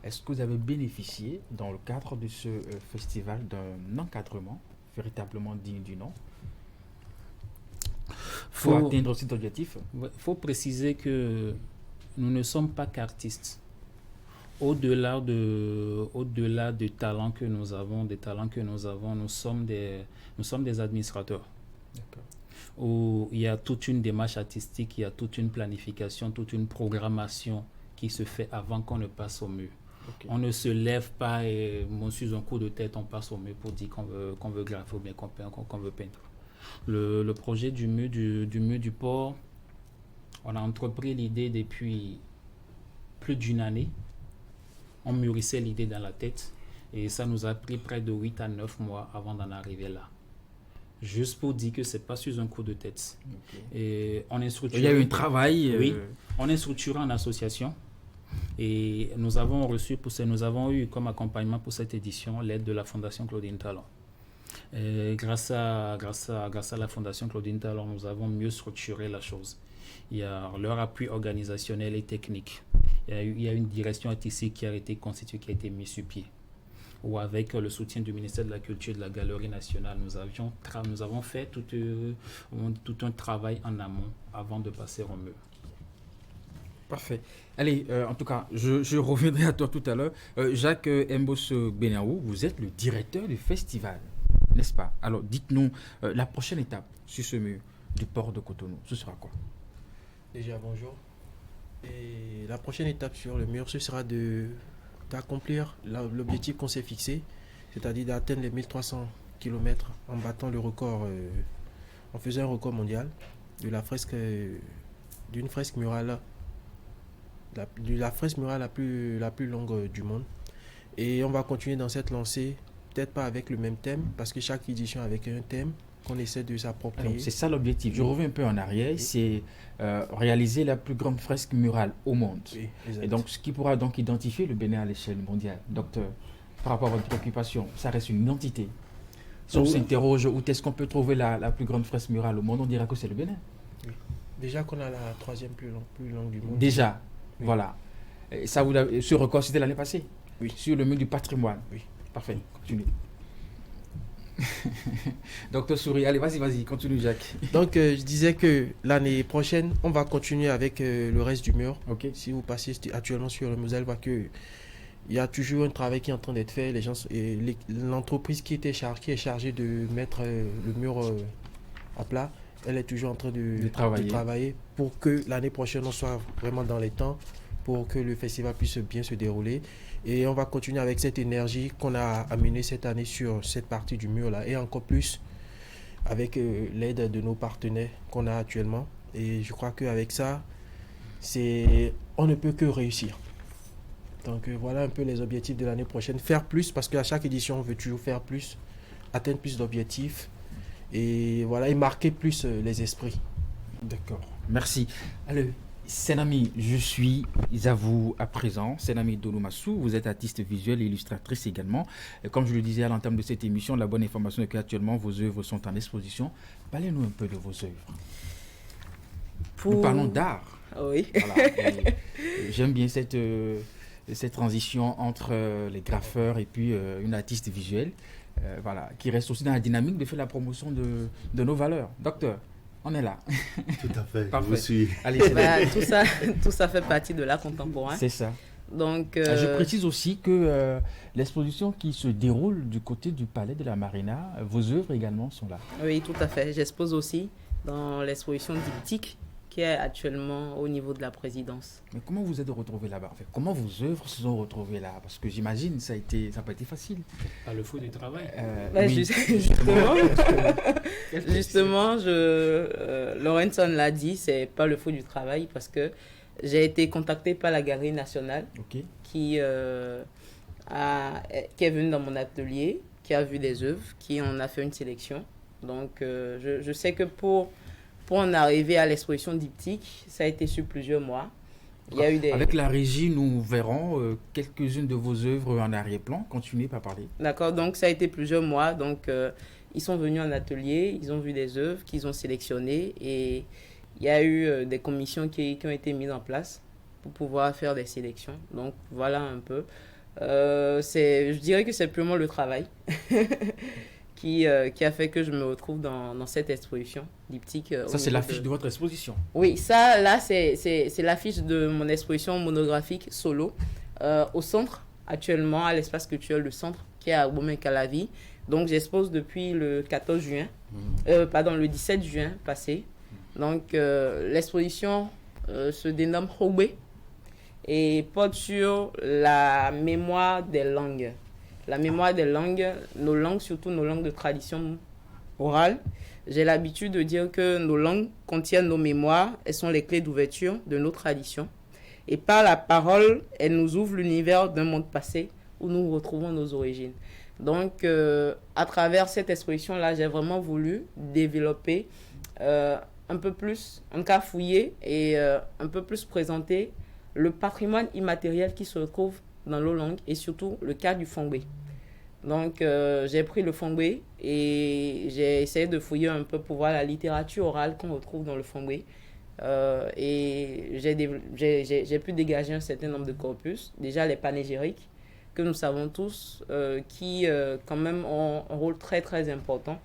Est-ce que vous avez bénéficié, dans le cadre de ce festival, d'un encadrement véritablement digne du nom pour atteindre cet objectif? Il faut préciser que nous ne sommes pas qu'artistes. Au-delà des talents que nous avons, nous sommes des administrateurs. D'accord. Où il y a toute une démarche artistique, il y a toute une planification, toute une programmation qui se fait avant qu'on ne passe au mur. Okay. On ne se lève pas et sur un coup de tête, on passe au mur pour dire qu'on veut graffer ou bien qu'on veut peindre. Le projet du mur du port, on a entrepris l'idée depuis plus d'une année. On mûrissait l'idée dans la tête et ça nous a pris près de 8 à 9 mois avant d'en arriver là. Juste pour dire que ce n'est pas sur un coup de tête. Okay. Et on est structuré. Il y a eu un travail. Oui, on est structuré en association et nous avons eu comme accompagnement pour cette édition l'aide de la Fondation Claudine Talon. Et grâce à la Fondation Claudine Talon, nous avons mieux structuré la chose. Il y a leur appui organisationnel et technique. Il y a une direction artistique qui a été constituée, qui a été mise sur pied. Ou avec le soutien du ministère de la Culture et de la Galerie nationale, nous avons fait tout un travail en amont avant de passer au mur. Parfait. Allez, en tout cas, je reviendrai à toi tout à l'heure. Jacques Mbos Benaou, vous êtes le directeur du festival, n'est-ce pas? Alors, dites-nous, la prochaine étape sur ce mur du port de Cotonou, ce sera quoi? Déjà, bonjour. Et la prochaine étape sur le mur, ce sera d'accomplir l'objectif qu'on s'est fixé, c'est-à-dire d'atteindre les 1300 km en battant le record, en faisant un record mondial de la fresque, d'une fresque murale, la fresque murale la plus longue du monde. Et on va continuer dans cette lancée, peut-être pas avec le même thème, parce que chaque édition avec un thème qu'on essaie de s'approprier. C'est ça l'objectif. Je reviens un peu en arrière. Oui. C'est réaliser la plus grande fresque murale au monde. Oui, et donc, ce qui pourra donc identifier le Bénin à l'échelle mondiale. Docteur, par rapport à votre préoccupation, ça reste une identité. Si on s'interroge où est-ce qu'on peut trouver la plus grande fresque murale au monde, on dira que c'est le Bénin. Oui. Déjà qu'on a la troisième plus longue du monde. Déjà, oui. Voilà. Et ça, ce record, c'était l'année passée. Oui. Sur le mur du patrimoine. Oui. Parfait. Continue. Docteur Souris, allez, vas-y, continue Jacques. Donc, je disais que l'année prochaine, on va continuer avec le reste du mur. Okay. Si vous passez actuellement sur le musée, voit qu'il y a toujours un travail qui est en train d'être fait. L'entreprise qui est chargée de mettre le mur à plat, elle est toujours en train de travailler pour que l'année prochaine, on soit vraiment dans les temps, pour que le festival puisse bien se dérouler. Et on va continuer avec cette énergie qu'on a amenée cette année sur cette partie du mur-là. Et encore plus avec l'aide de nos partenaires qu'on a actuellement. Et je crois qu'avec ça, on ne peut que réussir. Donc voilà un peu les objectifs de l'année prochaine. Faire plus, parce qu'à chaque édition, on veut toujours faire plus, atteindre plus d'objectifs. Et voilà, et marquer plus les esprits. D'accord, merci. Alors, Senami, je suis à vous à présent. Senami Dolomassou, vous êtes artiste visuelle et illustratrice également. Et comme je le disais à l'entame de cette émission, la bonne information est qu'actuellement vos œuvres sont en exposition. Parlez-nous un peu de vos œuvres. Nous parlons d'art. Oui. Voilà. J'aime bien cette transition entre les graffeurs et puis une artiste visuelle, voilà, qui reste aussi dans la dynamique de faire la promotion de nos valeurs. Docteur, on est là. Tout à fait, Parfait. je vous suis. Allez, tout ça fait partie de l'art contemporain. C'est ça. Donc, je précise aussi que l'exposition qui se déroule du côté du Palais de la Marina, vos œuvres également sont là. Oui, tout à fait. J'expose aussi dans l'exposition diptyque qui est actuellement au niveau de la présidence. Mais comment vous êtes retrouvé là-bas? Comment vos œuvres se sont retrouvées là? Parce que j'imagine ça n'a pas été facile. Par le feu du travail. Oui. Justement, Lorenson l'a dit, c'est pas le feu du travail parce que j'ai été contacté par la Galerie nationale qui est venue dans mon atelier, qui a vu des œuvres, qui en a fait une sélection. Donc, je sais que pour en arriver à l'exposition diptyque, ça a été sur plusieurs mois. Il y a eu Avec la régie, nous verrons quelques-unes de vos œuvres en arrière-plan. Continuez par parler. D'accord, donc ça a été plusieurs mois. Donc, ils sont venus en atelier, ils ont vu des œuvres qu'ils ont sélectionnées et il y a eu des commissions qui ont été mises en place pour pouvoir faire des sélections. Donc, voilà un peu. Je dirais que c'est purement le travail qui a fait que je me retrouve dans cette exposition diptyque. Ça, c'est l'affiche de votre exposition? Oui, ça, là, c'est l'affiche de mon exposition monographique solo au centre, actuellement, à l'espace culturel du centre, qui est à Bomé-Calavi. Donc, j'expose depuis le 14 juin, le 17 juin passé. Donc, l'exposition se dénomme Hogbe et porte sur la mémoire des langues. La mémoire des langues, nos langues, surtout nos langues de tradition orale. J'ai l'habitude de dire que nos langues contiennent nos mémoires, elles sont les clés d'ouverture de nos traditions. Et par la parole, elles nous ouvrent l'univers d'un monde passé où nous retrouvons nos origines. Donc, à travers cette exposition-là, j'ai vraiment voulu développer un peu plus, en cas fouiller et un peu plus présenter le patrimoine immatériel qui se retrouve dans nos langues et surtout le cas du Fongbe. Donc, j'ai pris le Fongbe et j'ai essayé de fouiller un peu pour voir la littérature orale qu'on retrouve dans le Fongbe. Et j'ai pu dégager un certain nombre de corpus. Déjà, les panégyriques, que nous savons tous, qui quand même ont un rôle très très important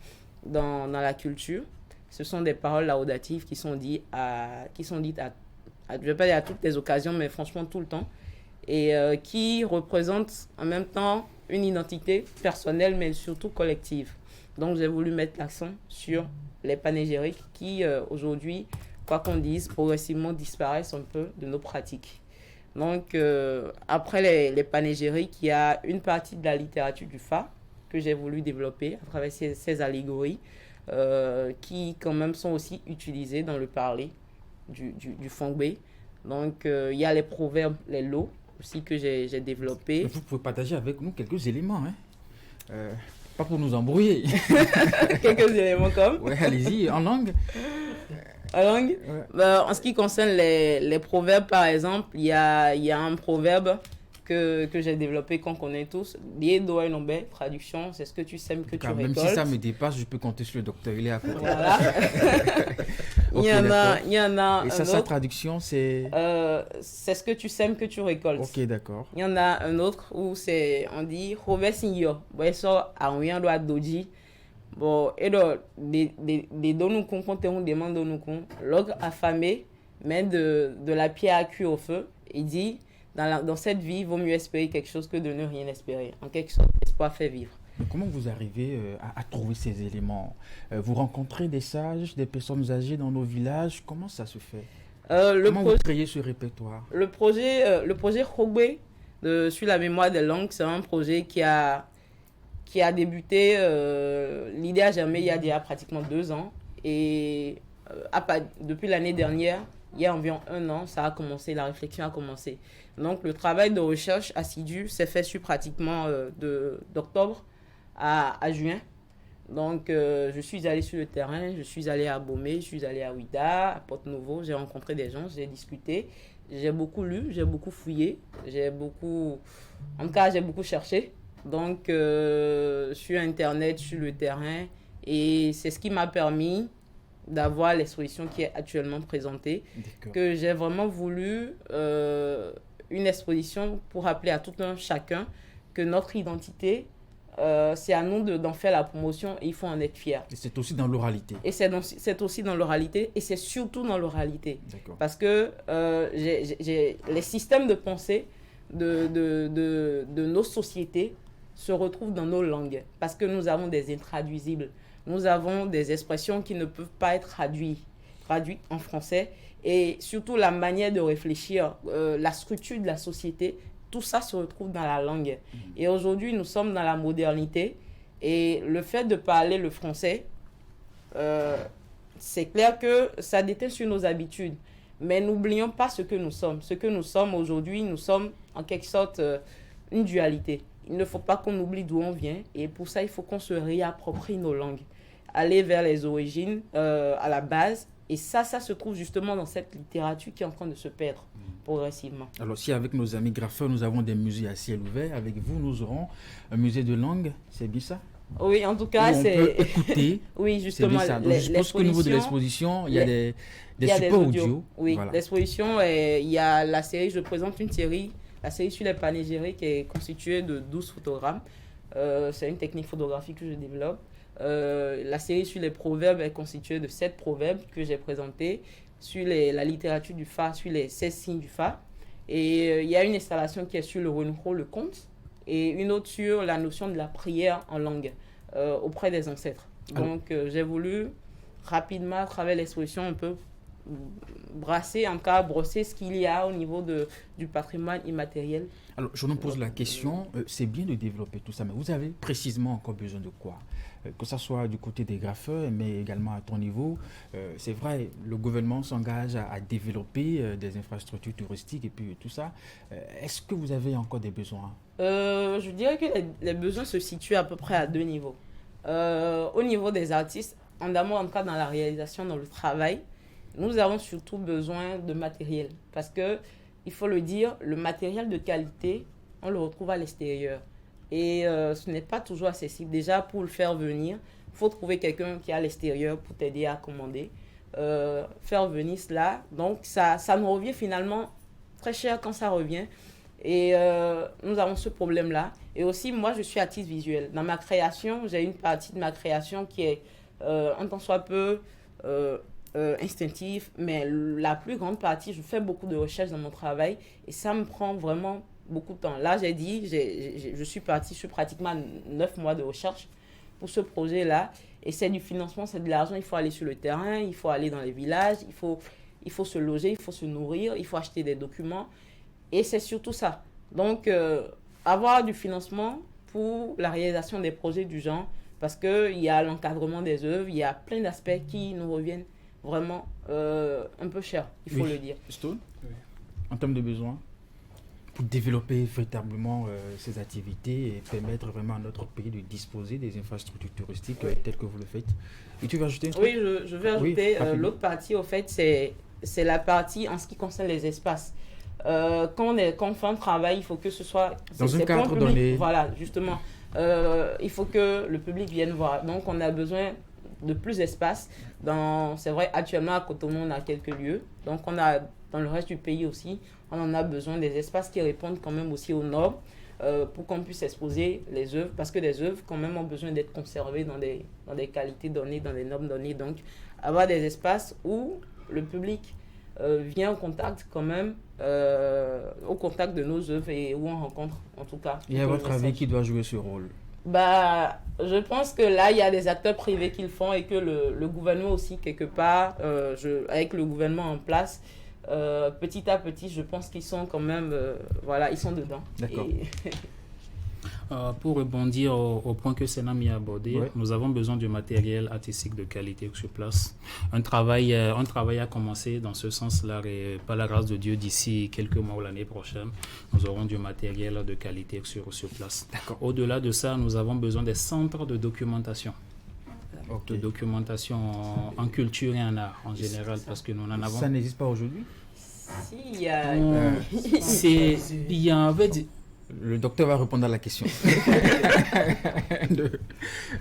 dans la culture. Ce sont des paroles laudatives qui sont dites je ne vais pas dire à toutes les occasions, mais franchement tout le temps. Et qui représentent en même temps une identité personnelle, mais surtout collective. Donc j'ai voulu mettre l'accent sur les panégyriques qui, aujourd'hui, quoi qu'on dise, progressivement disparaissent un peu de nos pratiques. Donc, après les panégyriques, il y a une partie de la littérature du Fa que j'ai voulu développer à travers ces allégories qui, quand même, sont aussi utilisées dans le parler du Fongbe. Donc, il y a les proverbes, les lots aussi que j'ai développés. Vous pouvez partager avec nous quelques éléments, hein? Pas pour nous embrouiller. Quelques éléments comme? Oui, allez-y, en langue. En langue? Ouais. En ce qui concerne les proverbes, par exemple, il y a un proverbe que j'ai développé, qu'on connaît tous. Traduction, c'est ce que tu sèmes que tu récoltes. Même si ça me dépasse, je peux compter sur le docteur, il est à côté. Voilà. Okay, il y en a et ça, sa traduction, c'est... c'est ce que tu sèmes que tu récoltes. Ok, d'accord. Il y en a un autre où on dit « Robert Signo ». Bon, ça, à rien doit doji. Bon, et donc, des dons qu'on compte, on demande nous qu'on. L'ogre affamé met de la pierre à cuire au feu. Il dit... Dans cette vie, il vaut mieux espérer quelque chose que de ne rien espérer. En quelque sorte, l'espoir fait vivre. Mais comment vous arrivez à trouver ces éléments? Vous rencontrez des sages, des personnes âgées dans nos villages? Comment ça se fait? Comment vous créez ce répertoire? Le projet Hogbe sur la mémoire des langues, c'est un projet qui a débuté, l'idée a germé il y a déjà pratiquement 2 ans. Et depuis l'année dernière, il y a environ 1 an, ça a commencé, la réflexion a commencé. Donc, le travail de recherche assidu s'est fait sur pratiquement d'octobre à juin. Donc, je suis allée sur le terrain, je suis allée à Bomé, je suis allée à Ouida, à Porto-Novo, j'ai rencontré des gens, j'ai discuté, j'ai beaucoup lu, j'ai beaucoup fouillé, en tout cas, j'ai beaucoup cherché. Donc, sur Internet, sur le terrain, et c'est ce qui m'a permis d'avoir l'exposition qui est actuellement présentée, que j'ai vraiment voulu une exposition pour rappeler à tout un chacun que notre identité, c'est à nous d'en faire la promotion et il faut en être fier. Et c'est aussi dans l'oralité. Et c'est aussi dans l'oralité et c'est surtout dans l'oralité. Parce que les systèmes de pensée de nos sociétés se retrouvent dans nos langues. Parce que nous avons des intraduisibles. Nous avons des expressions qui ne peuvent pas être traduites en français. Et surtout la manière de réfléchir, la structure de la société, tout ça se retrouve dans la langue. Et aujourd'hui, nous sommes dans la modernité. Et le fait de parler le français, c'est clair que ça déteint sur nos habitudes. Mais n'oublions pas ce que nous sommes. Ce que nous sommes aujourd'hui, nous sommes en quelque sorte une dualité. Il ne faut pas qu'on oublie d'où on vient. Et pour ça, il faut qu'on se réapproprie nos langues. Aller vers les origines, à la base. Et ça se trouve justement dans cette littérature qui est en train de se perdre progressivement. Alors, si avec nos amis graffeurs, nous avons des musées à ciel ouvert, avec vous, nous aurons un musée de langue, c'est bien ça? Oui, en tout cas, on peut écouter. Oui, justement. Je pense qu'au niveau de l'exposition, il y a des supports audio. Oui, voilà. L'exposition, il y a la série, je présente une série, la série sur les panégyriques qui est constituée de 12 photogrammes. C'est une technique photographique que je développe. La série sur les proverbes est constituée de 7 proverbes que j'ai présentés sur la littérature du Fa, sur les 16 signes du Fa. Et il y a une installation qui est sur le renouveau, le conte, et une autre sur la notion de la prière en langue auprès des ancêtres. Donc j'ai voulu rapidement, à travers l'exposition, un peu brasser, en cas brosser ce qu'il y a au niveau du patrimoine immatériel. Alors, je nous pose la question, c'est bien de développer tout ça, mais vous avez précisément encore besoin de quoi? Que ce soit du côté des graffeurs, mais également à ton niveau. C'est vrai, le gouvernement s'engage à développer des infrastructures touristiques et puis tout ça. Est-ce que vous avez encore des besoins? Je dirais que les besoins se situent à peu près à 2 niveaux. Au niveau des artistes, en amont, en tout cas dans la réalisation, dans le travail, nous avons surtout besoin de matériel. Parce que, il faut le dire, le matériel de qualité, on le retrouve à l'extérieur. Et ce n'est pas toujours accessible. Déjà, pour le faire venir, il faut trouver quelqu'un qui est à l'extérieur pour t'aider à commander. Faire venir cela. Donc, ça nous revient finalement très cher quand ça revient. Et nous avons ce problème-là. Et aussi, moi, je suis artiste visuel. Dans ma création, j'ai une partie de ma création qui est un tant soit peu instinctif, mais la plus grande partie, je fais beaucoup de recherches dans mon travail et ça me prend vraiment beaucoup de temps. Là, je suis pratiquement 9 mois de recherche pour ce projet-là et c'est du financement, c'est de l'argent, il faut aller sur le terrain, il faut aller dans les villages, il faut se loger, il faut se nourrir, il faut acheter des documents et c'est surtout ça. Donc, avoir du financement pour la réalisation des projets du genre, parce qu'il y a l'encadrement des œuvres, il y a plein d'aspects qui nous reviennent vraiment un peu cher, il faut le dire. Stone, en termes de besoins, pour développer véritablement ces activités et permettre vraiment à notre pays de disposer des infrastructures touristiques telles que vous le faites. Et tu veux ajouter un truc? Oui, je vais ajouter l'autre partie, au fait, c'est la partie en ce qui concerne les espaces. Quand on fait un travail, il faut que ce soit... Dans un cadre donné. Voilà, justement. Il faut que le public vienne voir. Donc, on a besoin de plus d'espace. C'est vrai, actuellement, à Cotonou, on a quelques lieux. Donc, on a dans le reste du pays aussi, on en a besoin des espaces qui répondent quand même aussi aux normes pour qu'on puisse exposer les œuvres. Parce que les œuvres, quand même, ont besoin d'être conservées dans des qualités données, dans des normes données. Donc, avoir des espaces où le public vient en contact quand même, au contact de nos œuvres et où on rencontre, en tout cas. Et à votre avis, qui doit jouer ce rôle? Je pense que là, il y a des acteurs privés qui le font et que le gouvernement aussi, quelque part, avec le gouvernement en place, petit à petit, je pense qu'ils sont quand même, ils sont dedans. D'accord. Pour rebondir au point que Senam a abordé, nous avons besoin de matériel artistique de qualité sur place. Un travail a commencé dans ce sens-là et par la grâce de Dieu, d'ici quelques mois ou l'année prochaine, nous aurons du matériel de qualité sur place. D'accord. Au-delà de ça, nous avons besoin des centres de documentation. de documentation en culture et en art en général, parce que nous en avons. Ça n'existe pas aujourd'hui? Si, il y a... Il y a en fait... Le docteur va répondre à la question.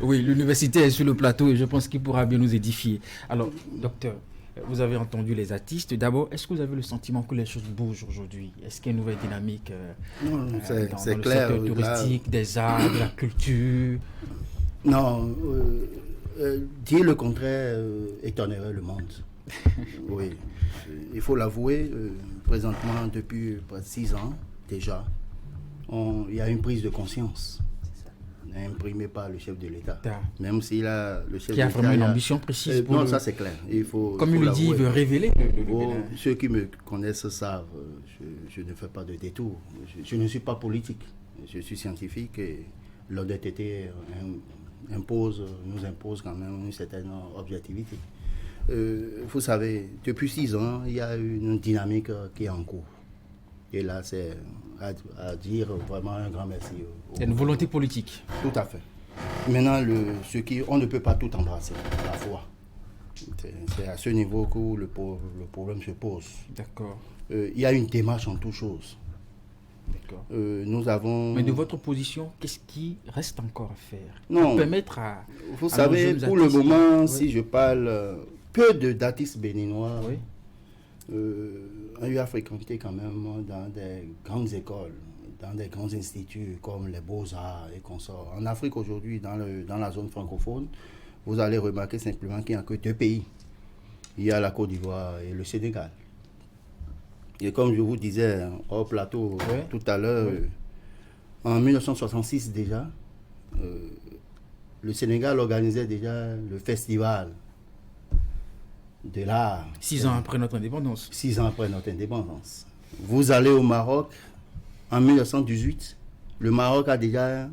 Oui, l'université est sur le plateau et je pense qu'il pourra bien nous édifier. Alors, docteur, vous avez entendu les artistes. D'abord, est-ce que vous avez le sentiment que les choses bougent aujourd'hui? Est-ce qu'il y a une nouvelle dynamique dans le secteur touristique, des arts, de la culture? Non, dire le contraire étonnerait le monde. Oui, il faut l'avouer, présentement, depuis près de 6 ans déjà, il y a une prise de conscience imprimée par le chef de l'État. Même s'il a le chef de l'État... Qui a vraiment une ambition précise pour... Non, ça c'est clair. Comme il le dit, il veut révéler. Ceux qui me connaissent savent, je ne fais pas de détour. Je ne suis pas politique. Je suis scientifique et l'honnêteté nous impose quand même une certaine objectivité. Vous savez, depuis 6 ans, il y a une dynamique qui est en cours. Et là, c'est à dire vraiment un grand merci. C'est une volonté politique. Tout à fait. Maintenant, on ne peut pas tout embrasser à la fois. C'est à ce niveau que le problème se pose. D'accord. Il y a une démarche en toute chose. D'accord. Nous avons... Mais de votre position, qu'est-ce qui reste encore à faire? Non. Pour permettre à... Vous savez, pour le moment, si je parle peu d'artistes béninois, ont eu à fréquenter quand même dans des grandes écoles, dans des grands instituts comme les Beaux-Arts et consorts. En Afrique aujourd'hui, dans la zone francophone, vous allez remarquer simplement qu'il n'y a que 2 pays. Il y a la Côte d'Ivoire et le Sénégal. Et comme je vous disais au plateau tout à l'heure, en 1966 déjà, le Sénégal organisait déjà le festival de l'art. 6 ans après notre indépendance. 6 ans après notre indépendance. Vous allez au Maroc, en 1918, le Maroc a déjà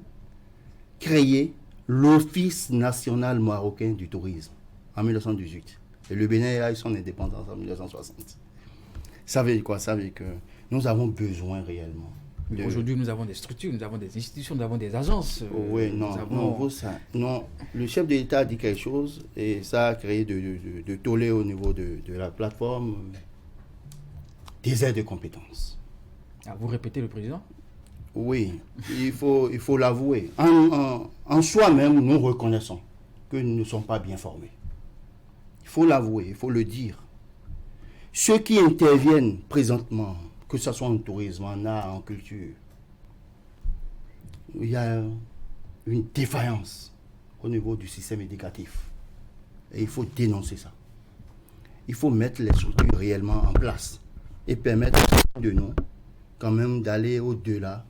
créé l'Office national marocain du tourisme, en 1918. Et le Bénin a eu son indépendance en 1960. Ça veut dire quoi? Ça veut dire que nous avons besoin réellement. Aujourd'hui, nous avons des structures, nous avons des institutions, nous avons des agences. Oui, non, le chef de l'État a dit quelque chose et ça a créé de tollé au niveau de la plateforme des aides de compétences. Ah, vous répétez le président? Oui, il faut l'avouer. En soi-même, nous reconnaissons que nous ne sommes pas bien formés. Il faut l'avouer, il faut le dire. Ceux qui interviennent présentement, que ce soit en tourisme, en art, en culture, il y a une défaillance au niveau du système éducatif. Et il faut dénoncer ça. Il faut mettre les structures réellement en place et permettre à chacun de nous quand même d'aller au-delà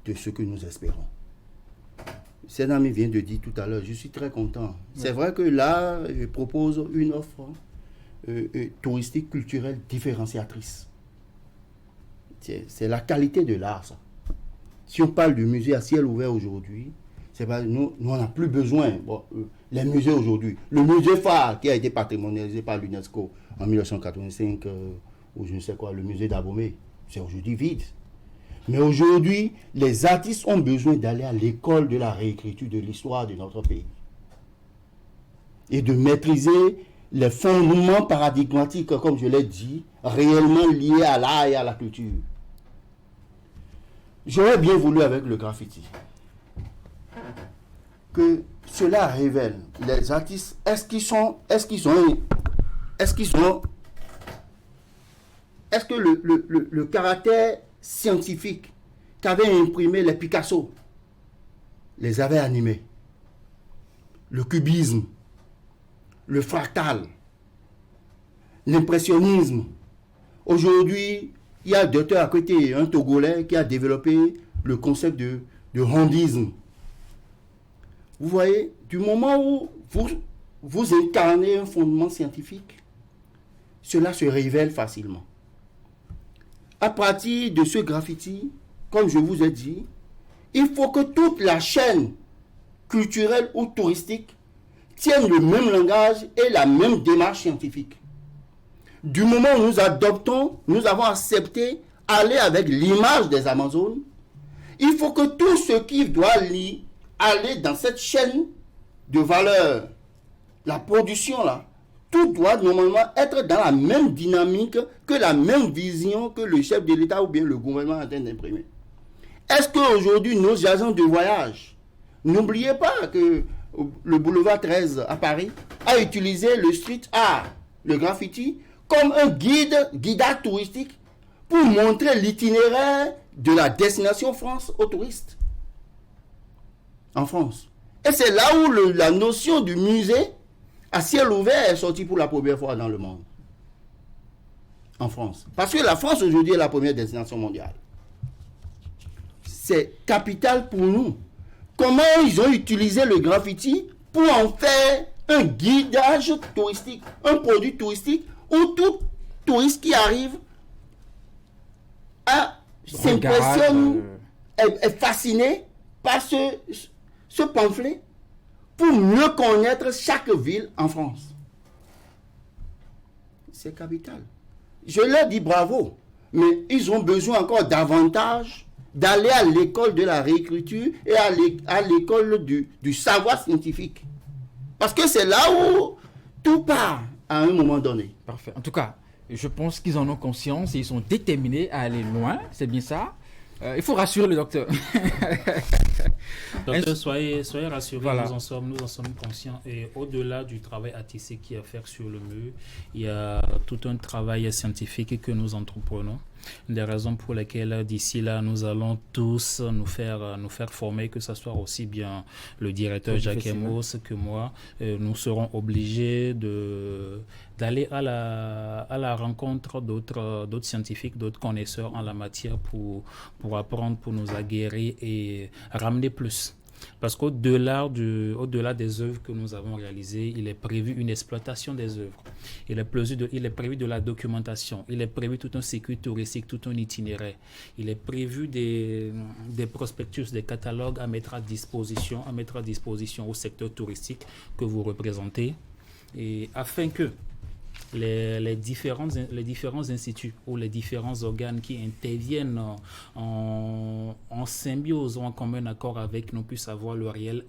de ce que nous espérons. Cet ami vient de dire tout à l'heure, je suis très content. C'est vrai que là, je propose une offre touristique, culturelle différenciatrice. C'est la qualité de l'art, ça. Si on parle du musée à ciel ouvert aujourd'hui, c'est pas, nous on n'a plus besoin. Les musées aujourd'hui, le musée phare qui a été patrimonialisé par l'UNESCO en 1985, ou je ne sais quoi, le musée d'Abomey, c'est aujourd'hui vide. Mais aujourd'hui, les artistes ont besoin d'aller à l'école de la réécriture de l'histoire de notre pays et de maîtriser les fondements paradigmatiques, comme je l'ai dit, réellement liés à l'art et à la culture. J'aurais bien voulu avec le graffiti que cela révèle les artistes. Est-ce que le caractère scientifique qu'avaient imprimé les Picasso les avait animés? Le cubisme, le fractal, l'impressionnisme. Aujourd'hui, il y a d'auteur à côté, un Togolais qui a développé le concept de rondisme. Vous voyez, du moment où vous incarnez un fondement scientifique, cela se révèle facilement. À partir de ce graffiti, comme je vous ai dit, il faut que toute la chaîne culturelle ou touristique tienne le même langage et la même démarche scientifique. Du moment où nous avons accepté aller avec l'image des Amazones, il faut que tout ce qui doit aller dans cette chaîne de valeur la production là, tout doit normalement être dans la même dynamique, que la même vision que le chef de l'État ou bien le gouvernement est en train d'imprimer. Est-ce qu'aujourd'hui, nos agents de voyage, n'oubliez pas que le boulevard 13 à Paris a utilisé le street art, le graffiti, comme un guidage touristique pour montrer l'itinéraire de la destination France aux touristes en France. Et c'est là où la notion du musée à ciel ouvert est sortie pour la première fois dans le monde. En France. Parce que la France aujourd'hui est la première destination mondiale. C'est capital pour nous. Comment ils ont utilisé le graffiti pour en faire un guidage touristique, un produit touristique où tout touriste qui arrive s'impressionne, est fasciné par ce pamphlet pour mieux connaître chaque ville en France. C'est capital. Je leur dis bravo, mais ils ont besoin encore davantage d'aller à l'école de la réécriture et à l'école du savoir scientifique. Parce que c'est là où tout part à un moment donné. Parfait. En tout cas, je pense qu'ils en ont conscience et ils sont déterminés à aller loin. C'est bien ça. Il faut rassurer le docteur. Docteur, soyez rassurés, voilà. nous en sommes conscients. Et au-delà du travail artistique qu'il y a à faire sur le mur, il y a tout un travail scientifique que nous entreprenons. Des raisons pour lesquelles d'ici là, nous allons tous nous faire former, que ce soit aussi bien le directeur Jacques Emos que moi. Nous serons obligés d'aller à la rencontre d'autres scientifiques, d'autres connaisseurs en la matière pour apprendre, pour nous aguerrir et ramener plus. Parce qu'au-delà des œuvres que nous avons réalisées, il est prévu une exploitation des œuvres. Il est prévu de la documentation. Il est prévu tout un circuit touristique, tout un itinéraire. Il est prévu des prospectus, des catalogues à mettre à disposition au secteur touristique que vous représentez, et afin que les différents instituts ou les différents organes qui interviennent en symbiose ou en commun accord avec nous puissent avoir la réelle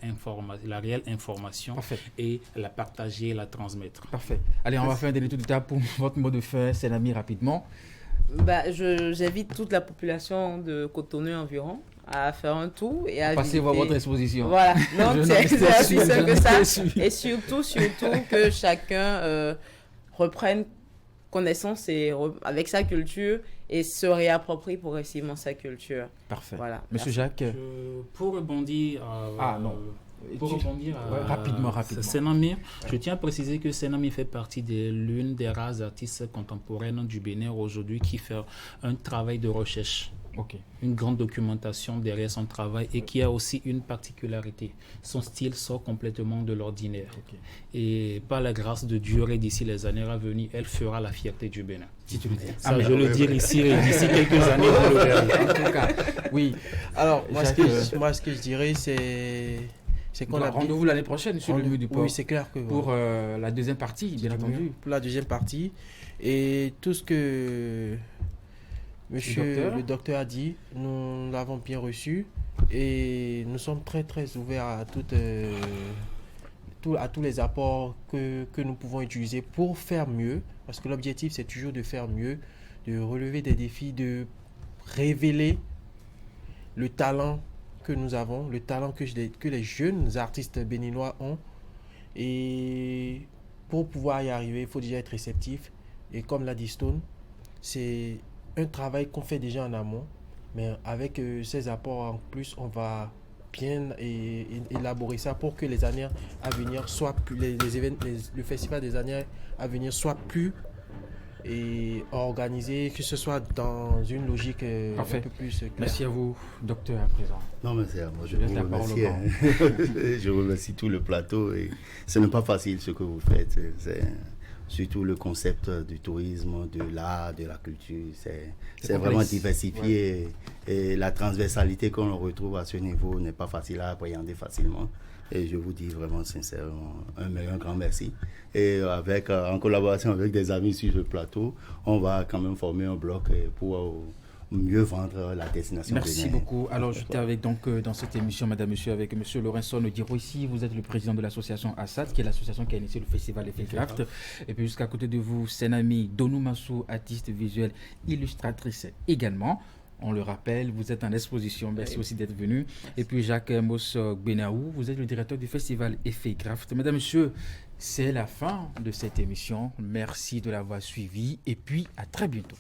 information. Parfait. Et la partager et la transmettre. Parfait. Allez, on va faire un dernier tour de table pour votre mot de fin, Senami, rapidement. J'invite toute la population de Cotonou environ à faire un tour et à passer voir votre exposition. Voilà, donc c'est aussi simple que ça. Et surtout que chacun reprenne connaissance avec sa culture et se réapproprie progressivement sa culture. Parfait. Voilà. Monsieur Jacques. Pour rebondir rapidement. Senami, je tiens à préciser que Senami fait partie de l'une des rares artistes contemporaines du Bénin aujourd'hui qui fait un travail de recherche. Une grande documentation derrière son travail et qui a aussi une particularité. Son style sort complètement de l'ordinaire. Et par la grâce de Dieu, et d'ici les années à venir, elle fera la fierté du Bénin. Si tu le dis. Je le dis ici, et d'ici quelques années, vous le verrez. En tout cas, oui. Alors, moi, ce que je dirais, c'est qu'on a rendez-vous l'année prochaine sur le mur du port. Oui, c'est clair que pour la deuxième partie, bien entendu. Pour la deuxième partie. Et tout ce que Monsieur le docteur a dit, nous l'avons bien reçu et nous sommes très très ouverts à tous les apports que nous pouvons utiliser pour faire mieux, parce que l'objectif c'est toujours de faire mieux, de relever des défis, de révéler le talent que nous avons, le talent que les jeunes artistes béninois ont. Et pour pouvoir y arriver, il faut déjà être réceptif. Et comme l'a dit Stone, c'est un travail qu'on fait déjà en amont, mais avec ces apports en plus, on va bien élaborer ça pour que les années à venir soient plus, le festival des années à venir soit plus organisé, que ce soit dans une logique un peu plus claire. Merci à vous, docteur, à présent. Non, mais c'est à moi, je vous remercie. Je remercie tout le plateau et ce n'est pas facile ce que vous faites. C'est surtout le concept du tourisme, de l'art, de la culture. C'est vraiment diversifié et la transversalité qu'on retrouve à ce niveau n'est pas facile à appréhender facilement. Et je vous dis vraiment sincèrement un grand merci. Et en collaboration avec des amis sur ce plateau, on va quand même former un bloc pour mieux vendre la destination. Merci Bénin. beaucoup. Alors, j'étais avec donc dans cette émission, madame, monsieur, avec monsieur Lorenzo Nodiro ici. Vous êtes le président de l'association ASAD, qui est l'association qui a initié le festival Effet Craft. Et puis jusqu'à côté de vous, Senami Donoumassou, artiste visuel, illustratrice également. On le rappelle, vous êtes en exposition. Merci aussi d'être venu. Et puis Jacques Mos Benaou, vous êtes le directeur du festival Effet Craft. Mesdames, messieurs, c'est la fin de cette émission. Merci de l'avoir suivi et puis à très bientôt.